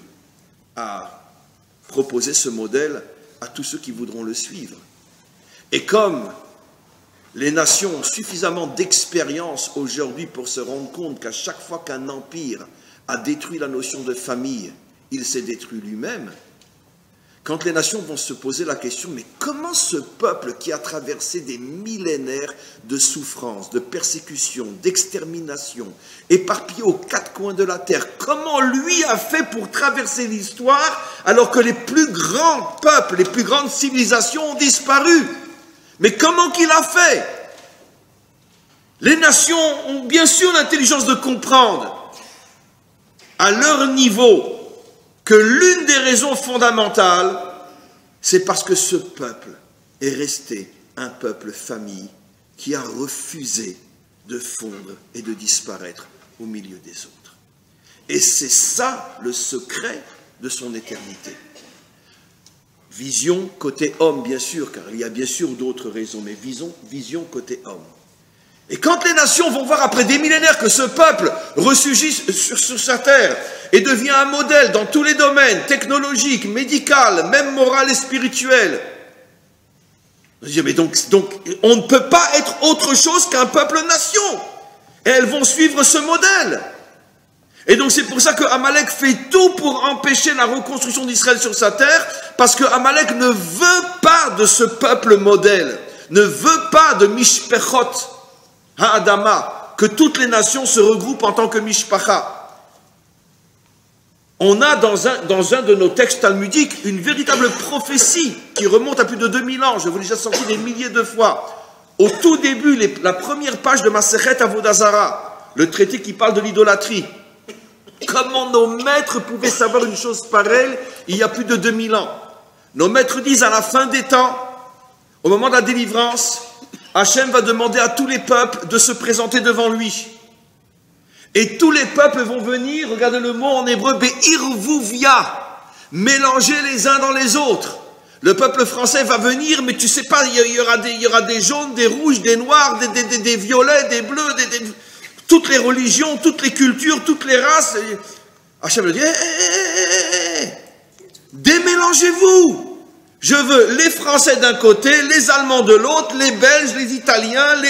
à proposer ce modèle à tous ceux qui voudront le suivre. Et comme les nations ont suffisamment d'expérience aujourd'hui pour se rendre compte qu'à chaque fois qu'un empire a détruit la notion de famille, il s'est détruit lui-même, quand les nations vont se poser la question, mais comment ce peuple qui a traversé des millénaires de souffrance, de persécution, d'extermination, éparpillé aux quatre coins de la terre, comment lui a fait pour traverser l'histoire alors que les plus grands peuples, les plus grandes civilisations ont disparu? Mais comment qu'il a fait? Les nations ont bien sûr l'intelligence de comprendre à leur niveau que l'une des raisons fondamentales, c'est parce que ce peuple est resté un peuple famille qui a refusé de fondre et de disparaître au milieu des autres. Et c'est ça le secret de son éternité. Vision côté homme, bien sûr, car il y a bien sûr d'autres raisons, mais vision côté homme. Et quand les nations vont voir après des millénaires que ce peuple ressurgit sur sa terre et devient un modèle dans tous les domaines, technologiques, médical, même moral et spirituel, on se dit, mais donc on ne peut pas être autre chose qu'un peuple-nation. Et elles vont suivre ce modèle. Et donc c'est pour ça que Amalek fait tout pour empêcher la reconstruction d'Israël sur sa terre, parce que Amalek ne veut pas de ce peuple modèle, ne veut pas de Mishpechot Ha'adama, que toutes les nations se regroupent en tant que Mishpacha. On a dans un de nos textes talmudiques une véritable prophétie qui remonte à plus de 2000 ans, je vous l'ai déjà sorti des milliers de fois. Au tout début, la première page de Masechet Avodah Zara, le traité qui parle de l'idolâtrie. Comment nos maîtres pouvaient savoir une chose pareille il y a plus de 2000 ans? Nos maîtres disent à la fin des temps, au moment de la délivrance, Hachem va demander à tous les peuples de se présenter devant lui. Et tous les peuples vont venir, regardez le mot en hébreu, Be'irvuvia, mélanger les uns dans les autres. Le peuple français va venir, mais tu sais pas, il y aura des jaunes, des rouges, des noirs, des violets, des bleus, toutes les religions, toutes les cultures, toutes les races. Hachem dit, démélangez-vous. Je veux les Français d'un côté, les Allemands de l'autre, les Belges, les Italiens,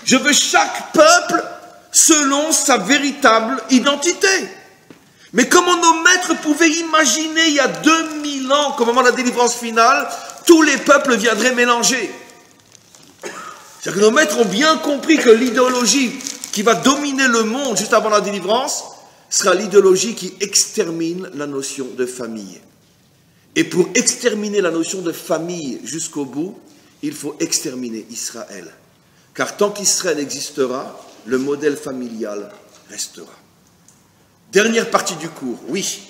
je veux chaque peuple selon sa véritable identité. Mais comment nos maîtres pouvaient imaginer il y a 2000 ans qu'au moment de la délivrance finale, tous les peuples viendraient mélanger? C'est-à-dire que nos maîtres ont bien compris que l'idéologie qui va dominer le monde juste avant la délivrance sera l'idéologie qui extermine la notion de famille. Et pour exterminer la notion de famille jusqu'au bout, il faut exterminer Israël. Car tant qu'Israël existera, le modèle familial restera. Dernière partie du cours, oui.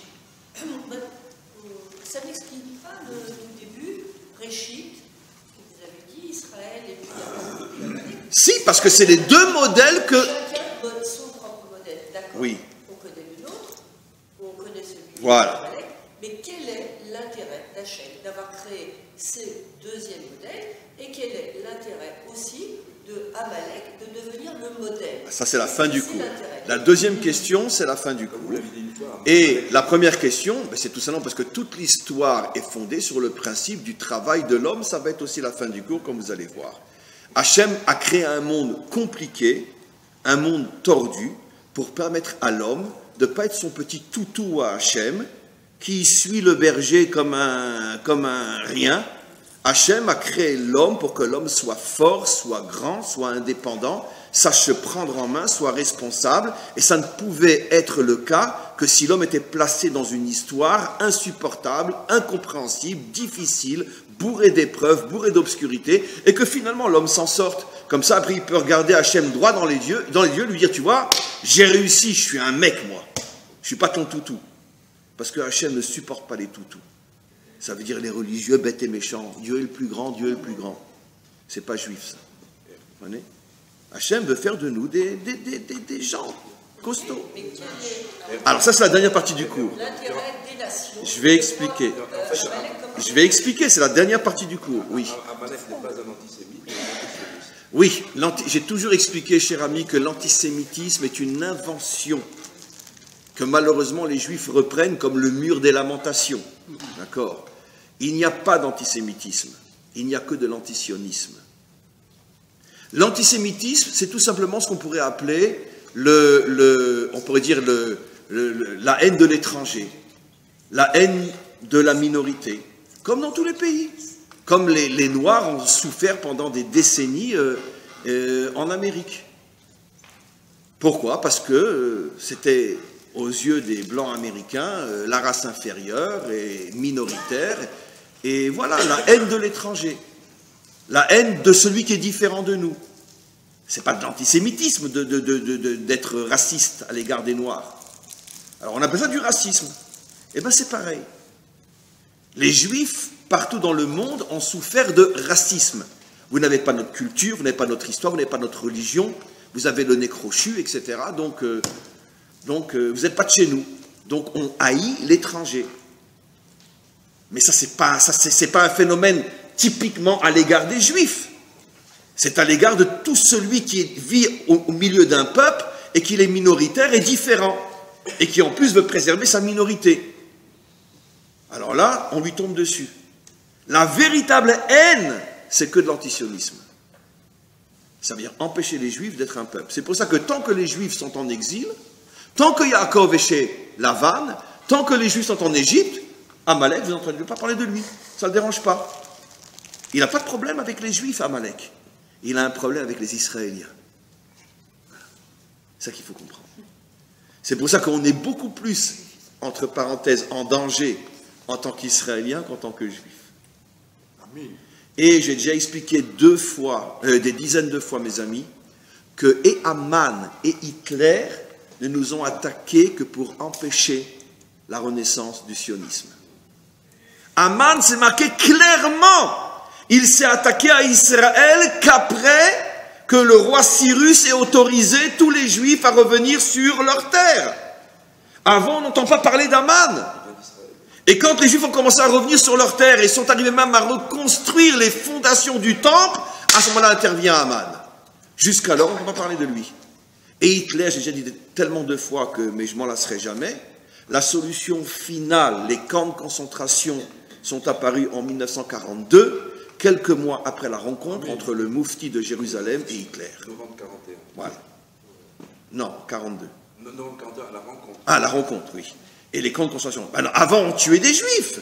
Ça n'explique pas le début, Réchit, que vous avez dit, Israël et puis Amalek. Si, parce que c'est les deux modèles que... Chacun son propre modèle, d'accord. Oui. On connaît le nôtre, on connaît celui Voilà. d'Amalek, mais quel est l'intérêt d'Hachem d'avoir créé ces deuxièmes modèles et quel est l'intérêt aussi de Amalek de devenir le modèle? Ça, c'est la fin du cours. La deuxième question, c'est la fin du cours. Et la première question, c'est tout simplement parce que toute l'histoire est fondée sur le principe du travail de l'homme. Ça va être aussi la fin du cours, comme vous allez voir. Hachem a créé un monde compliqué, un monde tordu, pour permettre à l'homme de ne pas être son petit toutou à Hachem, qui suit le berger comme un rien. Hachem a créé l'homme pour que l'homme soit fort, soit grand, soit indépendant, sache se prendre en main, soit responsable. Et ça ne pouvait être le cas que si l'homme était placé dans une histoire insupportable, incompréhensible, difficile, bourrée d'épreuves, bourrée d'obscurité, et que finalement l'homme s'en sorte. Comme ça, après, il peut regarder Hachem droit dans les yeux, lui dire, tu vois, j'ai réussi, je suis un mec, moi. Je suis pas ton toutou. Parce que Hachem ne supporte pas les toutous. Ça veut dire les religieux bêtes et méchants. Dieu est le plus grand, Dieu est le plus grand. C'est pas juif, ça. Vous comprenez? Hachem veut faire de nous des gens costauds. Alors ça, c'est la dernière partie du cours. L'intérêt des nations. Je vais expliquer. C'est la dernière partie du cours, oui. Amalek n'est pas un antisémite. Oui, j'ai toujours expliqué, cher ami, que l'antisémitisme est une invention que malheureusement les Juifs reprennent comme le mur des lamentations. D'accord? Il n'y a pas d'antisémitisme, il n'y a que de l'antisionisme. L'antisémitisme, c'est tout simplement ce qu'on pourrait appeler on pourrait dire la haine de l'étranger, la haine de la minorité, comme dans tous les pays. Comme les Noirs ont souffert pendant des décennies en Amérique. Pourquoi? Parce que c'était, aux yeux des Blancs américains, la race inférieure et minoritaire. Et voilà, la haine de l'étranger. La haine de celui qui est différent de nous. Ce n'est pas de l'antisémitisme d'être raciste à l'égard des Noirs. Alors on appelle ça du racisme. Eh bien c'est pareil. Les Juifs, partout dans le monde, ont souffert de racisme. Vous n'avez pas notre culture, vous n'avez pas notre histoire, vous n'avez pas notre religion, vous avez le nez crochu, etc. Donc vous n'êtes pas de chez nous. Donc on haït l'étranger. Mais ça, c'est pas un phénomène typiquement à l'égard des Juifs. C'est à l'égard de tout celui qui vit au milieu d'un peuple et qui est minoritaire et différent. Et qui en plus veut préserver sa minorité. Alors là, on lui tombe dessus. La véritable haine, c'est que de l'antisionisme. Ça veut dire empêcher les Juifs d'être un peuple. C'est pour ça que tant que les Juifs sont en exil, tant que Yaakov est chez Lavan, tant que les Juifs sont en Égypte, Amalek, vous n'entendez pas parler de lui. Ça ne le dérange pas. Il n'a pas de problème avec les Juifs, Amalek. Il a un problème avec les Israéliens. Voilà. C'est ça qu'il faut comprendre. C'est pour ça qu'on est beaucoup plus, entre parenthèses, en danger en tant qu'Israélien qu'en tant que Juif. Amen. Et j'ai déjà expliqué des dizaines de fois, mes amis, que et Haman et Hitler ne nous ont attaqués que pour empêcher la renaissance du sionisme. Haman, c'est marqué clairement, il s'est attaqué à Israël qu'après que le roi Cyrus ait autorisé tous les Juifs à revenir sur leur terre. Avant, on n'entend pas parler d'Haman. Et quand les Juifs ont commencé à revenir sur leur terre et sont arrivés même à reconstruire les fondations du temple, à ce moment-là intervient Haman. Jusqu'alors, on ne peut pas parler de lui. Et Hitler, j'ai déjà dit tellement de fois mais je m'en lasserai jamais, la solution finale, les camps de concentration sont apparus en 1942, quelques mois après la rencontre entre le moufti de Jérusalem et Hitler. Novembre 41. Voilà. Non, 42. Novembre 41, à la rencontre. Ah, la rencontre, oui. Et les camps de concentration. Alors, avant, on tuait des Juifs.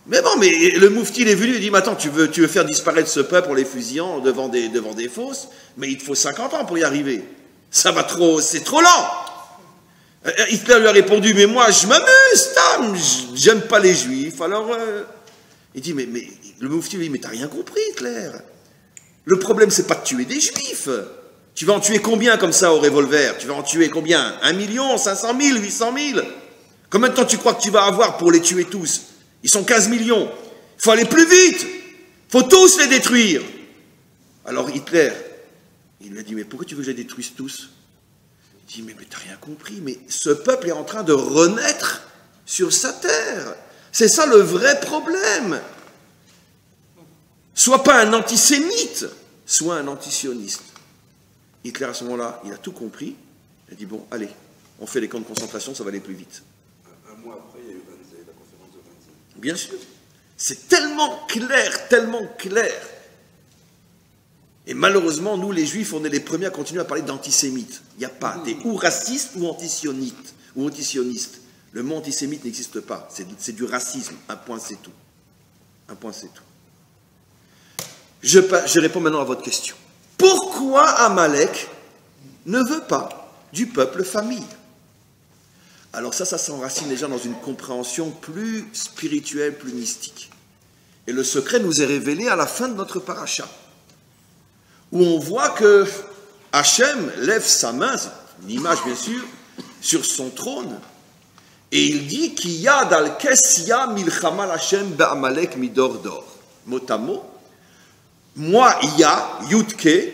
Mais bon, mais le moufti, il est venu, il dit, mais attends, tu veux faire disparaître ce peuple en les fusillant devant des fosses, mais il te faut 50 ans pour y arriver. Ça va trop, c'est trop lent. Hitler lui a répondu, mais moi, je m'amuse, Tam, j'aime pas les Juifs. Alors, il dit, mais le moufti lui dit, mais t'as rien compris, Hitler. Le problème, c'est pas de tuer des Juifs. Tu vas en tuer combien comme ça au revolver? Tu vas en tuer combien? 1 million, 500 000, 800 000? Combien de temps tu crois que tu vas avoir pour les tuer tous? Ils sont 15 millions. Il faut aller plus vite. Il faut tous les détruire. Alors Hitler, il lui a dit, mais pourquoi tu veux que je les détruise tous? Il dit, mais t'as rien compris, mais ce peuple est en train de renaître sur sa terre. C'est ça le vrai problème. Sois pas un antisémite, sois un antisioniste. Hitler, à ce moment-là, il a tout compris. Il a dit, bon, allez, on fait les camps de concentration, ça va aller plus vite. Un mois après, il y a eu la conférence de Wannsee. Bien sûr. C'est tellement clair, tellement clair. Et malheureusement, nous, les Juifs, on est les premiers à continuer à parler d'antisémites. Il n'y a pas des ou racistes ou antisionistes. Le mot antisémite n'existe pas. C'est du racisme. Un point, c'est tout. Un point, c'est tout. Je réponds maintenant à votre question. Pourquoi Amalek ne veut pas du peuple famille? Alors ça s'enracine déjà dans une compréhension plus spirituelle, plus mystique. Et le secret nous est révélé à la fin de notre paracha, où on voit que Hachem lève sa main, c'est une image bien sûr, sur son trône, et il dit « Kiyad al kesya milchama Hachem be'amalek midor dor » mot à mot. Moi, Ya, Yudke,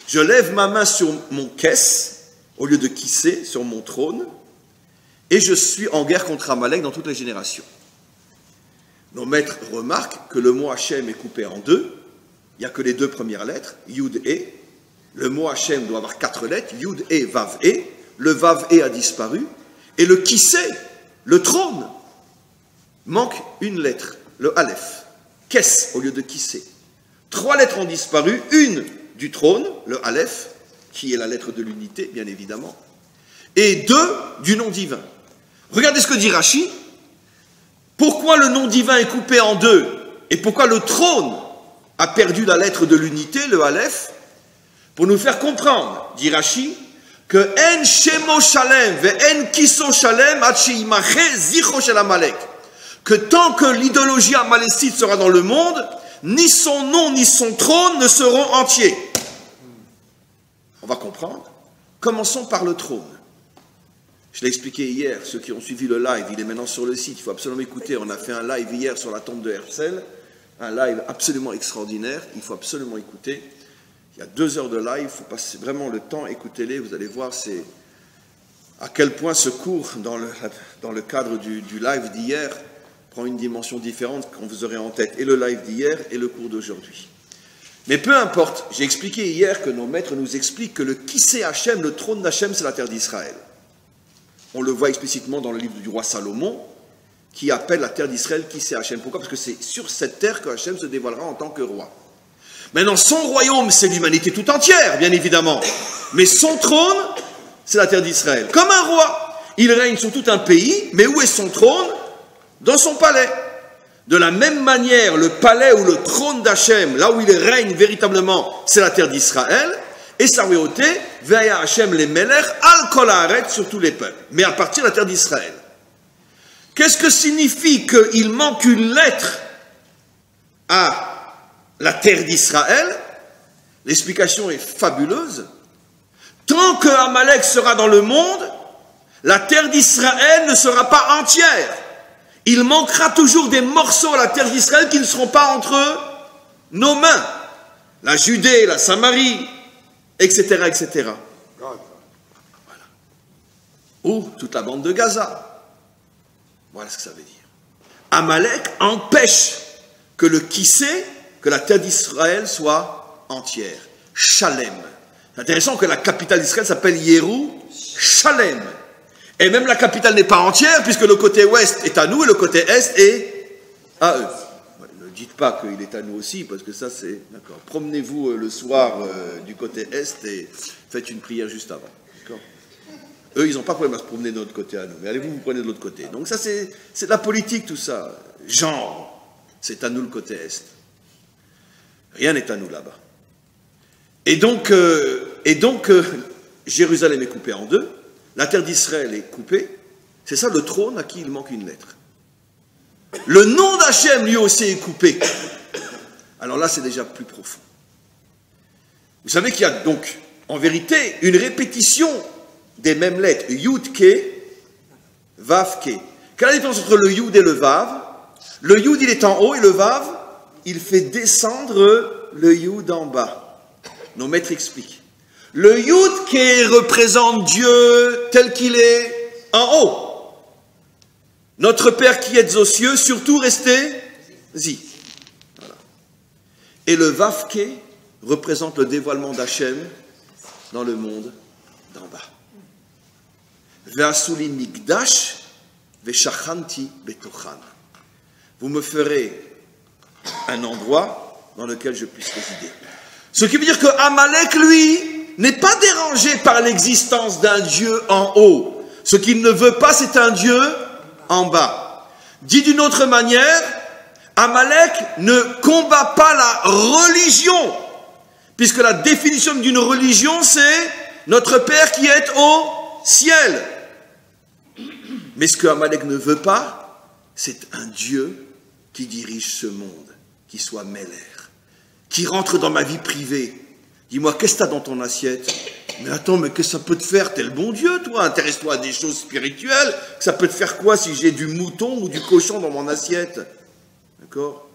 je lève ma main sur mon kes, au lieu de kisser, sur mon trône, et je suis en guerre contre Amalek dans toutes les générations. Nos maîtres remarquent que le mot Hachem est coupé en deux. Il n'y a que les deux premières lettres, Yud et. Le mot Hachem doit avoir 4 lettres, Yud et, Vav et. Le Vav et a disparu. Et le kissé, le trône, manque une lettre, le Aleph. Kess au lieu de kissé. 3 lettres ont disparu, une du trône, le Aleph, qui est la lettre de l'unité, bien évidemment, et 2 du nom divin. Regardez ce que dit Rashi. Pourquoi le nom divin est coupé en 2 et pourquoi le trône a perdu la lettre de l'unité, le Aleph? Pour nous faire comprendre, dit Rashi, que en shemo shalem ve en kiso shalem ad sheimache zicho shel Amalek, que tant que l'idéologie amalécite sera dans le monde, ni son nom ni son trône ne seront entiers. On va comprendre. Commençons par le trône. Je l'ai expliqué hier, ceux qui ont suivi le live, il est maintenant sur le site, il faut absolument écouter. On a fait un live hier sur la tombe de Herzl, un live absolument extraordinaire, il faut absolument écouter. Il y a 2 heures de live, il faut passer vraiment le temps, écoutez-les, vous allez voir à quel point ce cours, dans le cadre du live d'hier, prend une dimension différente quand vous aurez en tête et le live d'hier et le cours d'aujourd'hui. Mais peu importe, j'ai expliqué hier que nos maîtres nous expliquent que le Kissé Hachem, le trône d'Hachem, c'est la terre d'Israël. On le voit explicitement dans le livre du roi Salomon, qui appelle la terre d'Israël Kissé Hachem. Pourquoi? Parce que c'est sur cette terre que Hachem se dévoilera en tant que roi. Maintenant, son royaume, c'est l'humanité tout entière, bien évidemment. Mais son trône, c'est la terre d'Israël. Comme un roi, il règne sur tout un pays, mais où est son trône? Dans son palais. De la même manière, le palais ou le trône d'Hachem, là où il règne véritablement, c'est la terre d'Israël. Et sa royauté, Veya Hachem les Melech, al kol haaretz, sur tous les peuples. Mais à partir de la terre d'Israël. Qu'est-ce que signifie qu'il manque une lettre à la terre d'Israël? L'explication est fabuleuse. Tant que Amalek sera dans le monde, la terre d'Israël ne sera pas entière. Il manquera toujours des morceaux à la terre d'Israël qui ne seront pas entre nos mains. La Judée, la Samarie, etc., etc. Voilà. Ou toute la bande de Gaza. Voilà ce que ça veut dire. Amalek empêche que le Kissé, que la terre d'Israël soit entière. Shalem. C'est intéressant que la capitale d'Israël s'appelle Yerushalem. Et même la capitale n'est pas entière, puisque le côté ouest est à nous et le côté est est à eux. Ne dites pas qu'il est à nous aussi, parce que ça c'est... D'accord. Promenez-vous le soir du côté est et faites une prière juste avant. D'accord. Eux, ils n'ont pas de problème à se promener de notre côté à nous, mais allez-vous vous prenez de l'autre côté. Donc ça c'est de la politique tout ça. Genre, c'est à nous le côté est. Rien n'est à nous là-bas. Et donc Jérusalem est coupée en 2. La terre d'Israël est coupée, c'est ça le trône à qui il manque une lettre. Le nom d'Hachem lui aussi est coupé. Alors là, c'est déjà plus profond. Vous savez qu'il y a donc, en vérité, une répétition des mêmes lettres. Yud Ke, Vav Ke. Quelle est la différence entre le Yud et le Vav? Le Yud, il est en haut et le Vav, il fait descendre le Yud en bas. Nos maîtres expliquent. Le Yud qui représente Dieu tel qu'il est en haut. Notre Père qui êtes aux cieux, surtout restez-y. Voilà. Et le Vav Ke représente le dévoilement d'Hachem dans le monde d'en bas. Ve'asuli mikdash ve'shachanti betochan. Vous me ferez un endroit dans lequel je puisse résider. Ce qui veut dire que Amalek, lui, n'est pas dérangé par l'existence d'un Dieu en haut. Ce qu'il ne veut pas, c'est un Dieu en bas. Dit d'une autre manière, Amalek ne combat pas la religion, puisque la définition d'une religion, c'est notre Père qui est au ciel. Mais ce que Amalek ne veut pas, c'est un Dieu qui dirige ce monde, qui soit Meller, qui rentre dans ma vie privée. Dis-moi, qu'est-ce que tu as dans ton assiette? Mais attends, mais qu'est-ce que ça peut te faire? T'es le bon Dieu, toi. Intéresse-toi à des choses spirituelles. Ça peut te faire quoi si j'ai du mouton ou du cochon dans mon assiette? D'accord?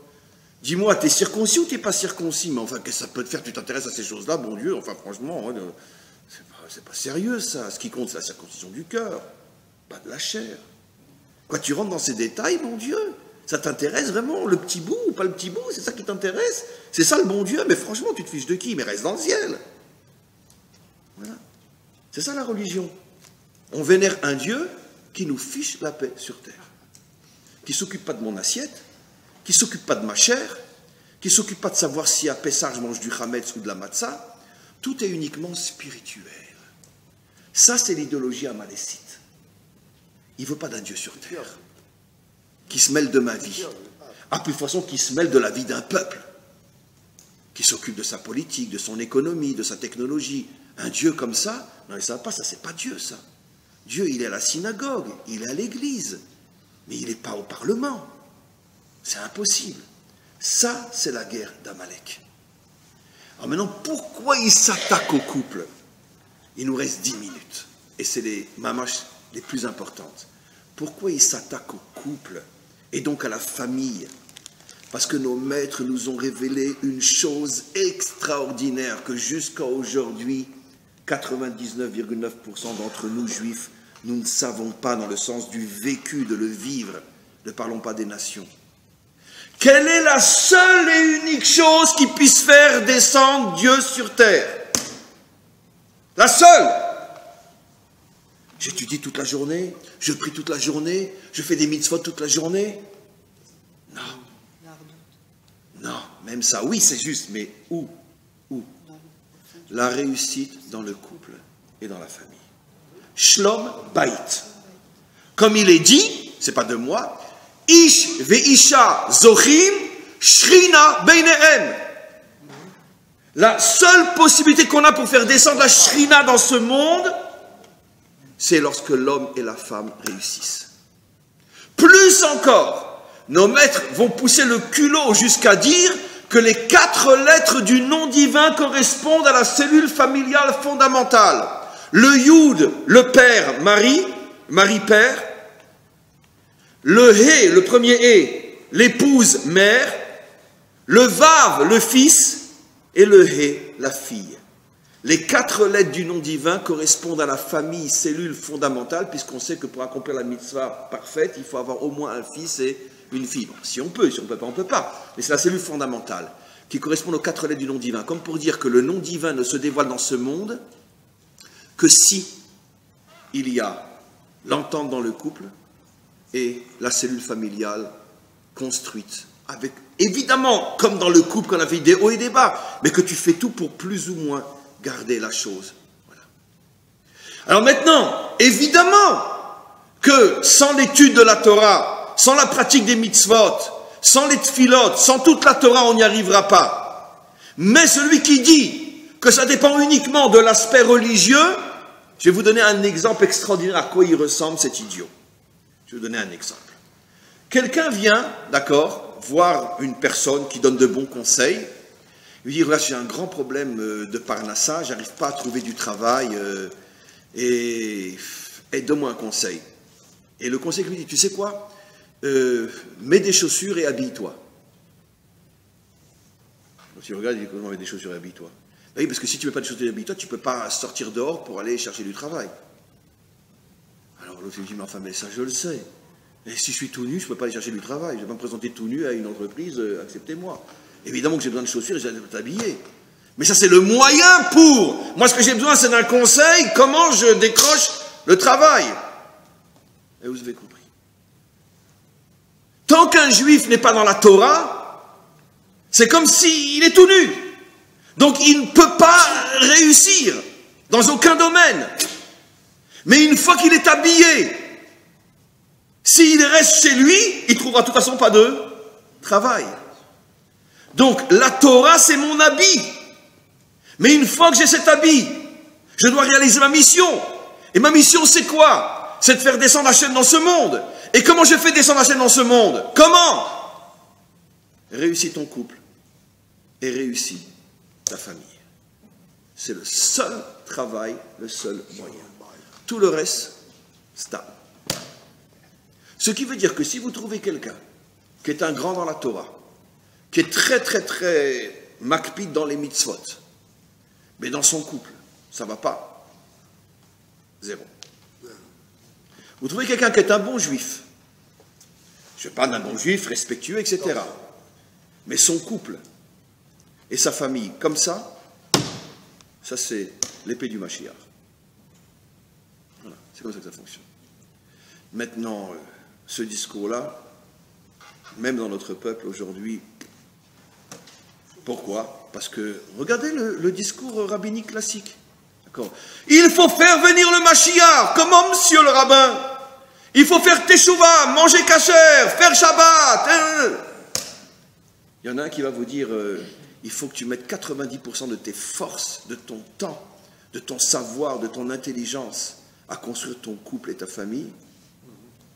Dis-moi, t'es circoncis ou t'es pas circoncis? Mais enfin, qu'est-ce que ça peut te faire? Tu t'intéresses à ces choses-là, bon Dieu? Enfin, franchement, hein, c'est pas sérieux, ça. Ce qui compte, c'est la circoncision du cœur, pas de la chair. Quoi, tu rentres dans ces détails, mon Dieu? Ça t'intéresse vraiment, le petit bout ou pas le petit bout? C'est ça qui t'intéresse? C'est ça le bon Dieu? Mais franchement, tu te fiches de qui? Mais reste dans le ciel. Voilà. C'est ça la religion. On vénère un Dieu qui nous fiche la paix sur terre, qui ne s'occupe pas de mon assiette, qui ne s'occupe pas de ma chair, qui ne s'occupe pas de savoir si à Pessah je mange du Hametz ou de la Matzah. Tout est uniquement spirituel. Ça, c'est l'idéologie amalécite. Il ne veut pas d'un Dieu sur terre qui se mêle de ma vie. À plus de façon, qui se mêle de la vie d'un peuple, qui s'occupe de sa politique, de son économie, de sa technologie. Un Dieu comme ça, non, ça va pas, ça c'est pas Dieu, ça. Dieu, il est à la synagogue, il est à l'église, mais il n'est pas au Parlement. C'est impossible. Ça, c'est la guerre d'Amalek. Alors maintenant, pourquoi il s'attaque au couple? Il nous reste 10 minutes, et c'est les mamaches les plus importantes. Pourquoi il s'attaque au couple, et donc à la famille? Parce que nos maîtres nous ont révélé une chose extraordinaire, que jusqu'à aujourd'hui, 99,9% d'entre nous, juifs, nous ne savons pas dans le sens du vécu, de le vivre. Ne parlons pas des nations. Quelle est la seule et unique chose qui puisse faire descendre Dieu sur terre? La seule. J'étudie toute la journée, je prie toute la journée, je fais des mitzvot toute la journée. Non. Non, même ça, oui, c'est juste, mais où? Où? La réussite dans le couple et dans la famille. Shlom Bait. Comme il est dit, c'est pas de moi, Ish ve'isha zochim shrina beinehem. La seule possibilité qu'on a pour faire descendre la shrina dans ce monde, c'est lorsque l'homme et la femme réussissent. Plus encore, nos maîtres vont pousser le culot jusqu'à dire que les 4 lettres du nom divin correspondent à la cellule familiale fondamentale. Le Yud, le père, Marie, Marie-père. Le Hé, le premier Hé, l'épouse, mère. Le Vav, le fils. Et le Hé, la fille. Les 4 lettres du nom divin correspondent à la famille, cellule fondamentale, puisqu'on sait que pour accomplir la mitzvah parfaite, il faut avoir au moins un fils et une fille. Bon, si on peut pas, on ne peut pas. Mais c'est la cellule fondamentale qui correspond aux 4 lettres du nom divin. Comme pour dire que le nom divin ne se dévoile dans ce monde que si il y a l'entente dans le couple et la cellule familiale construite. Avec, évidemment, comme dans le couple qu'on a fait des hauts et des bas, mais que tu fais tout pour plus ou moins garder la chose. Voilà. Alors maintenant, évidemment que sans l'étude de la Torah, sans la pratique des mitzvot, sans les tfilot, sans toute la Torah, on n'y arrivera pas. Mais celui qui dit que ça dépend uniquement de l'aspect religieux, je vais vous donner un exemple extraordinaire à quoi il ressemble cet idiot. Je vais vous donner un exemple. Quelqu'un vient, d'accord, voir une personne qui donne de bons conseils. Il lui dit, voilà, j'ai un grand problème de parnassa, j'arrive pas à trouver du travail et donne-moi un conseil. Et le conseil lui dit, tu sais quoi, mets des chaussures et habille-toi. Donc, si on regarde, il dit, comment mettre des chaussures et habille-toi? Oui, parce que si tu ne mets pas de chaussures et habille-toi, tu ne peux pas sortir dehors pour aller chercher du travail. Alors l'autre lui dit, mais enfin, mais ça je le sais. Et si je suis tout nu, je ne peux pas aller chercher du travail. Je ne vais pas me présenter tout nu à une entreprise, acceptez-moi. Évidemment que j'ai besoin de chaussures et j'ai besoin de t'habiller. Mais ça, c'est le moyen pour. Moi, ce que j'ai besoin, c'est d'un conseil, comment je décroche le travail. Et vous avez compris. Tant qu'un juif n'est pas dans la Torah, c'est comme s'il est tout nu. Donc, il ne peut pas réussir dans aucun domaine. Mais une fois qu'il est habillé, s'il reste chez lui, il ne trouvera de toute façon pas de travail. Donc, la Torah, c'est mon habit. Mais une fois que j'ai cet habit, je dois réaliser ma mission. Et ma mission, c'est quoi? C'est de faire descendre Hachem dans ce monde. Et comment je fais descendre Hachem dans ce monde? Comment? Réussis ton couple et réussis ta famille. C'est le seul travail, le seul moyen. Tout le reste, stable. Ce qui veut dire que si vous trouvez quelqu'un qui est un grand dans la Torah, qui est très makpid dans les mitzvot, mais dans son couple, ça ne va pas. 0. Vous trouvez quelqu'un qui est un bon juif, je parle d'un bon juif respectueux, etc. Mais son couple et sa famille, comme ça c'est l'épée du Mashiach. Voilà, c'est comme ça que ça fonctionne. Maintenant, ce discours-là, même dans notre peuple aujourd'hui, pourquoi? Parce que, regardez le discours rabbinique classique. Il faut faire venir le Mashiach. Comment, monsieur le rabbin? Il faut faire teshuva, manger kasher, faire Shabbat. Il y en a un qui va vous dire, il faut que tu mettes 90% de tes forces, de ton temps, de ton savoir, de ton intelligence à construire ton couple et ta famille.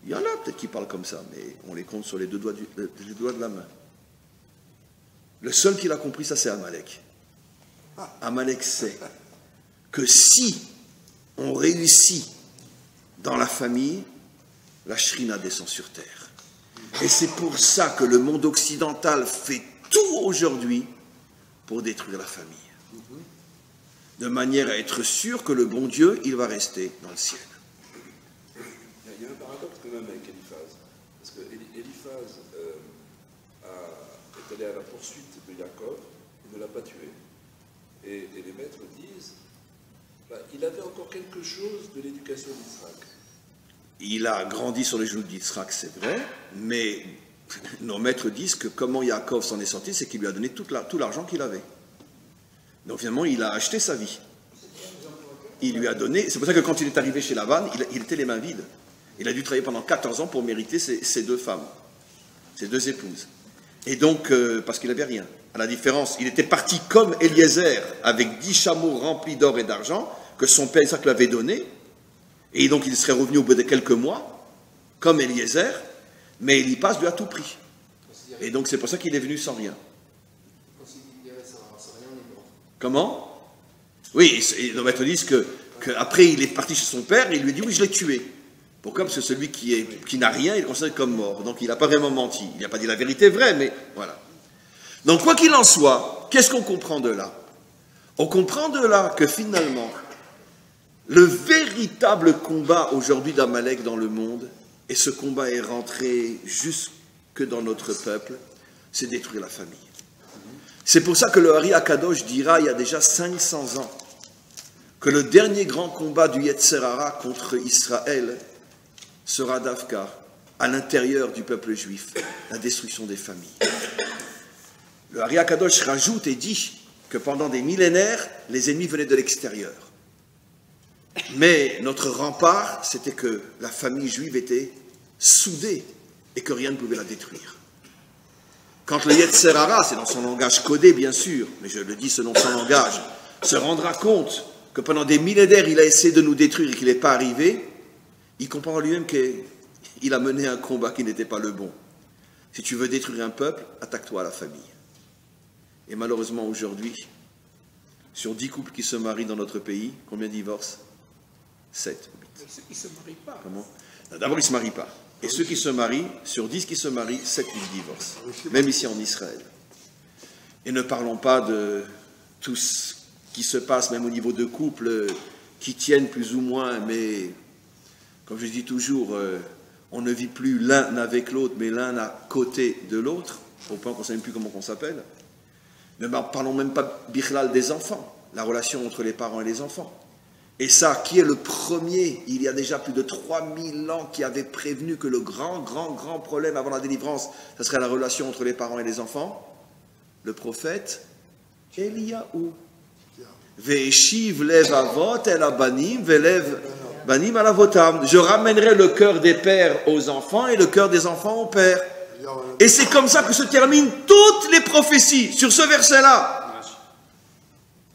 Il y en a peut-être qui parlent comme ça, mais on les compte sur les deux doigts de la main. Le seul qui l'a compris, ça c'est Amalek. Amalek sait que si on réussit dans la famille, la Shrina descend sur terre. Et c'est pour ça que le monde occidental fait tout aujourd'hui pour détruire la famille. De manière à être sûr que le bon Dieu, il va rester dans le ciel. Il y a un paradoxe quand même avec Eliphaz. Parce que Eliphaz est allé à la poursuite de Yaakov, il ne l'a pas tué. Et les maîtres disent, il avait encore quelque chose de l'éducation d'Israël. Il a grandi sur les genoux d'Israël, c'est vrai, mais nos maîtres disent que comment Yaakov s'en est sorti, c'est qu'il lui a donné tout l'argent qu'il avait. Donc finalement, il a acheté sa vie. Il lui a donné, c'est pour ça que quand il est arrivé chez Laban, il était les mains vides. Il a dû travailler pendant 14 ans pour mériter ses deux femmes, ses deux épouses. Et donc, parce qu'il n'avait rien. À la différence, il était parti comme Eliezer, avec 10 chameaux remplis d'or et d'argent, que son père Isaac lui avait donné. Et donc, il serait revenu au bout de quelques mois, comme Eliezer, mais il y passe lui a tout pris. Et donc, c'est pour ça qu'il est venu sans rien. Comment? Oui, nos maîtres disent qu'après, il est parti chez son père et il lui dit, oui, je l'ai tué. Pourquoi? Parce que celui qui n'a rien, il est considéré comme mort. Donc, il n'a pas vraiment menti. Il n'a pas dit la vérité vraie, mais voilà. Donc, quoi qu'il en soit, qu'est-ce qu'on comprend de là? On comprend de là que finalement, le véritable combat aujourd'hui d'Amalek dans le monde, et ce combat est rentré jusque dans notre peuple, c'est détruire la famille. C'est pour ça que le Hari Akadosh dira, il y a déjà 500 ans, que le dernier grand combat du Yetzer Hara contre Israël sera d'Afka, à l'intérieur du peuple juif, la destruction des familles. Le Hari Akadosh rajoute et dit que pendant des millénaires, les ennemis venaient de l'extérieur. Mais notre rempart, c'était que la famille juive était soudée et que rien ne pouvait la détruire. Quand le Yetzer Hara, c'est dans son langage codé bien sûr, mais je le dis selon son langage, se rendra compte que pendant des millénaires, il a essayé de nous détruire et qu'il n'est pas arrivé, il comprend lui-même qu'il a mené un combat qui n'était pas le bon. Si tu veux détruire un peuple, attaque-toi à la famille. Et malheureusement aujourd'hui, sur 10 couples qui se marient dans notre pays, combien divorcent? 7 ou 8. Ils ne se marient pas. Comment? D'abord, ils ne se marient pas. Et ceux qui se marient, sur 10 qui se marient, 7 ils divorcent. Même ici en Israël. Et ne parlons pas de tout ce qui se passe, même au niveau de couples qui tiennent plus ou moins, mais comme je dis toujours, on ne vit plus l'un avec l'autre, mais l'un à côté de l'autre, au point qu'on ne sait même plus comment on s'appelle. Ne parlons même pas bichlal des enfants, la relation entre les parents et les enfants. Et ça, qui est le premier, il y a déjà plus de 3000 ans, qui avait prévenu que le grand problème avant la délivrance, ce serait la relation entre les parents et les enfants? Le prophète Eliyahu. Ve'eshiv lev avot el abanim ve'lev banim al avotam. Je ramènerai le cœur des pères aux enfants et le cœur des enfants aux pères. Et c'est comme ça que se terminent toutes les prophéties sur ce verset-là.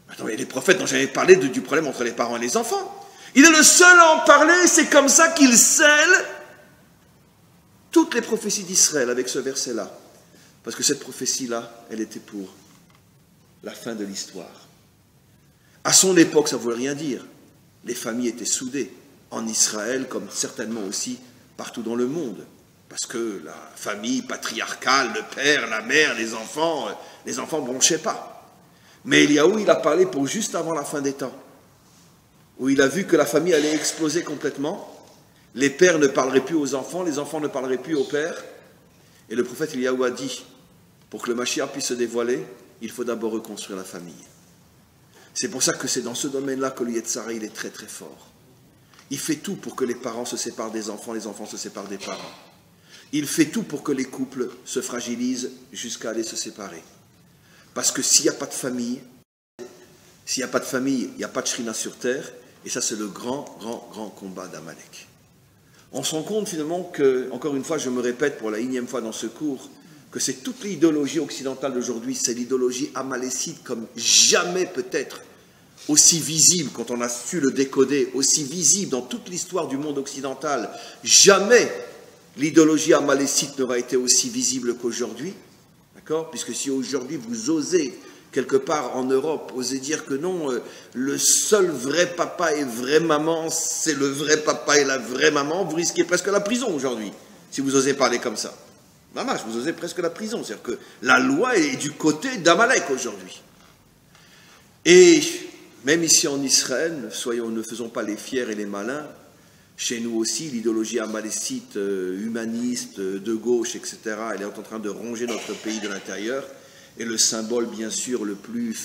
Attends, les prophètes n'ont jamais parlé du problème entre les parents et les enfants. Il est le seul à en parler, c'est comme ça qu'il scelle toutes les prophéties d'Israël avec ce verset-là. Parce que cette prophétie-là, elle était pour la fin de l'histoire. À son époque, ça ne voulait rien dire. Les familles étaient soudées, en Israël comme certainement aussi partout dans le monde. Parce que la famille patriarcale, le père, la mère, les enfants ne bronchaient pas. Mais Eliyahu, il a parlé pour juste avant la fin des temps, où il a vu que la famille allait exploser complètement, les pères ne parleraient plus aux enfants, les enfants ne parleraient plus aux pères, et le prophète Eliyahu a dit, pour que le Mashiach puisse se dévoiler, il faut d'abord reconstruire la famille. C'est pour ça que c'est dans ce domaine-là que le Yetzer Hara, il est très très fort. Il fait tout pour que les parents se séparent des enfants, les enfants se séparent des parents. Il fait tout pour que les couples se fragilisent jusqu'à aller se séparer. Parce que s'il n'y a pas de famille, il n'y a pas de Shrina sur terre, et ça c'est le grand combat d'Amalek. On se rend compte finalement que, encore une fois, je me répète pour la 1e fois dans ce cours, que c'est toute l'idéologie occidentale d'aujourd'hui, c'est l'idéologie amalécite comme jamais peut-être aussi visible quand on a su le décoder, aussi visible dans toute l'histoire du monde occidental. Jamais l'idéologie amalécite n'aura été aussi visible qu'aujourd'hui, d'accord? Puisque si aujourd'hui vous osez, quelque part en Europe, osez dire que non, le seul vrai papa et vraie maman, c'est le vrai papa et la vraie maman, vous risquez presque la prison aujourd'hui, si vous osez parler comme ça. Mamache, vous osez presque la prison, c'est-à-dire que la loi est du côté d'Amalek aujourd'hui. Et même ici en Israël, ne faisons pas les fiers et les malins, chez nous aussi, l'idéologie amalécite, humaniste, de gauche, etc., elle est en train de ronger notre pays de l'intérieur. Et le symbole, bien sûr, le plus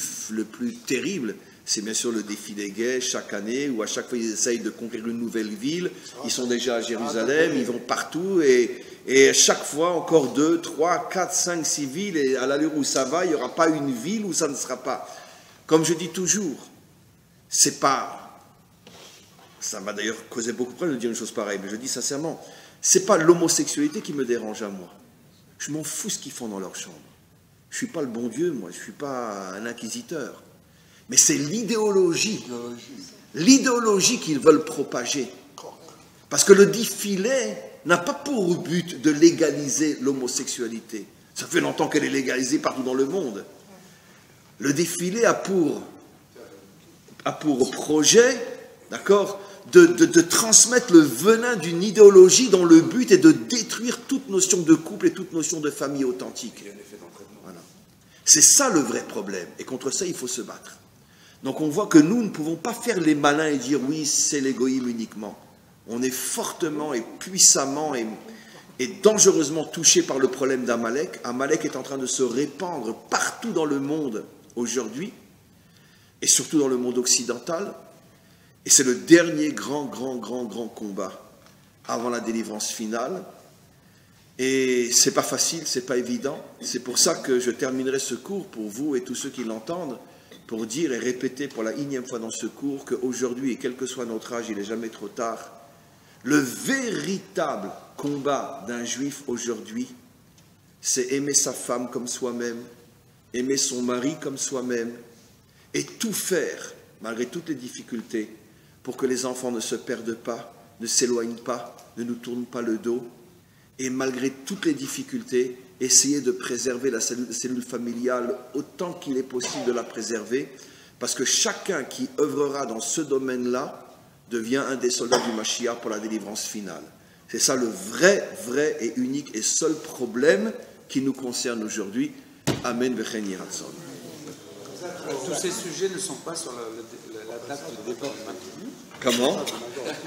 terrible, c'est bien sûr le défilé gay chaque année, où à chaque fois ils essayent de conquérir une nouvelle ville. Ils sont déjà à Jérusalem, ils vont partout, et à chaque fois, encore 2, 3, 4, 5, 6 villes, et à l'allure où ça va, il n'y aura pas une ville où ça ne sera pas. Comme je dis toujours, c'est pas... Ça m'a d'ailleurs causé beaucoup de problèmes de dire une chose pareille, mais je dis sincèrement, c'est pas l'homosexualité qui me dérange à moi. Je m'en fous ce qu'ils font dans leur chambre. Je ne suis pas le bon Dieu, moi, je ne suis pas un inquisiteur. Mais c'est l'idéologie qu'ils veulent propager. Parce que le défilé n'a pas pour but de légaliser l'homosexualité. Ça fait longtemps qu'elle est légalisée partout dans le monde. Le défilé a pour projet, d'accord, de transmettre le venin d'une idéologie dont le but est de détruire toute notion de couple et toute notion de famille authentique. Voilà. C'est ça le vrai problème. Et contre ça, il faut se battre. Donc on voit que nous ne pouvons pas faire les malins et dire oui, c'est l'égoïsme uniquement. On est fortement et puissamment et dangereusement touché par le problème d'Amalek. Amalek est en train de se répandre partout dans le monde aujourd'hui, et surtout dans le monde occidental. Et c'est le dernier grand combat avant la délivrance finale. Et c'est pas facile, c'est pas évident. C'est pour ça que je terminerai ce cours pour vous et tous ceux qui l'entendent, pour dire et répéter pour la 1e fois dans ce cours qu'aujourd'hui, et quel que soit notre âge, il n'est jamais trop tard, le véritable combat d'un juif aujourd'hui, c'est aimer sa femme comme soi-même, aimer son mari comme soi-même, et tout faire, malgré toutes les difficultés, pour que les enfants ne se perdent pas, ne s'éloignent pas, ne nous tournent pas le dos, et malgré toutes les difficultés, essayer de préserver la cellule familiale autant qu'il est possible de la préserver, parce que chacun qui œuvrera dans ce domaine-là devient un des soldats du Mashiach pour la délivrance finale. C'est ça le vrai et unique et seul problème qui nous concerne aujourd'hui. Amen v'chen yeh ratzon. Tous ces sujets ne sont pas sur la table de débat maintenant. Comment?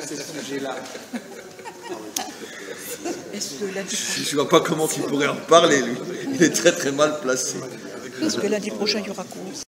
Ces sujets-là. Je ne vois pas comment il pourrait en parler, lui. Il est très mal placé. Est-ce que lundi prochain, il y aura cours?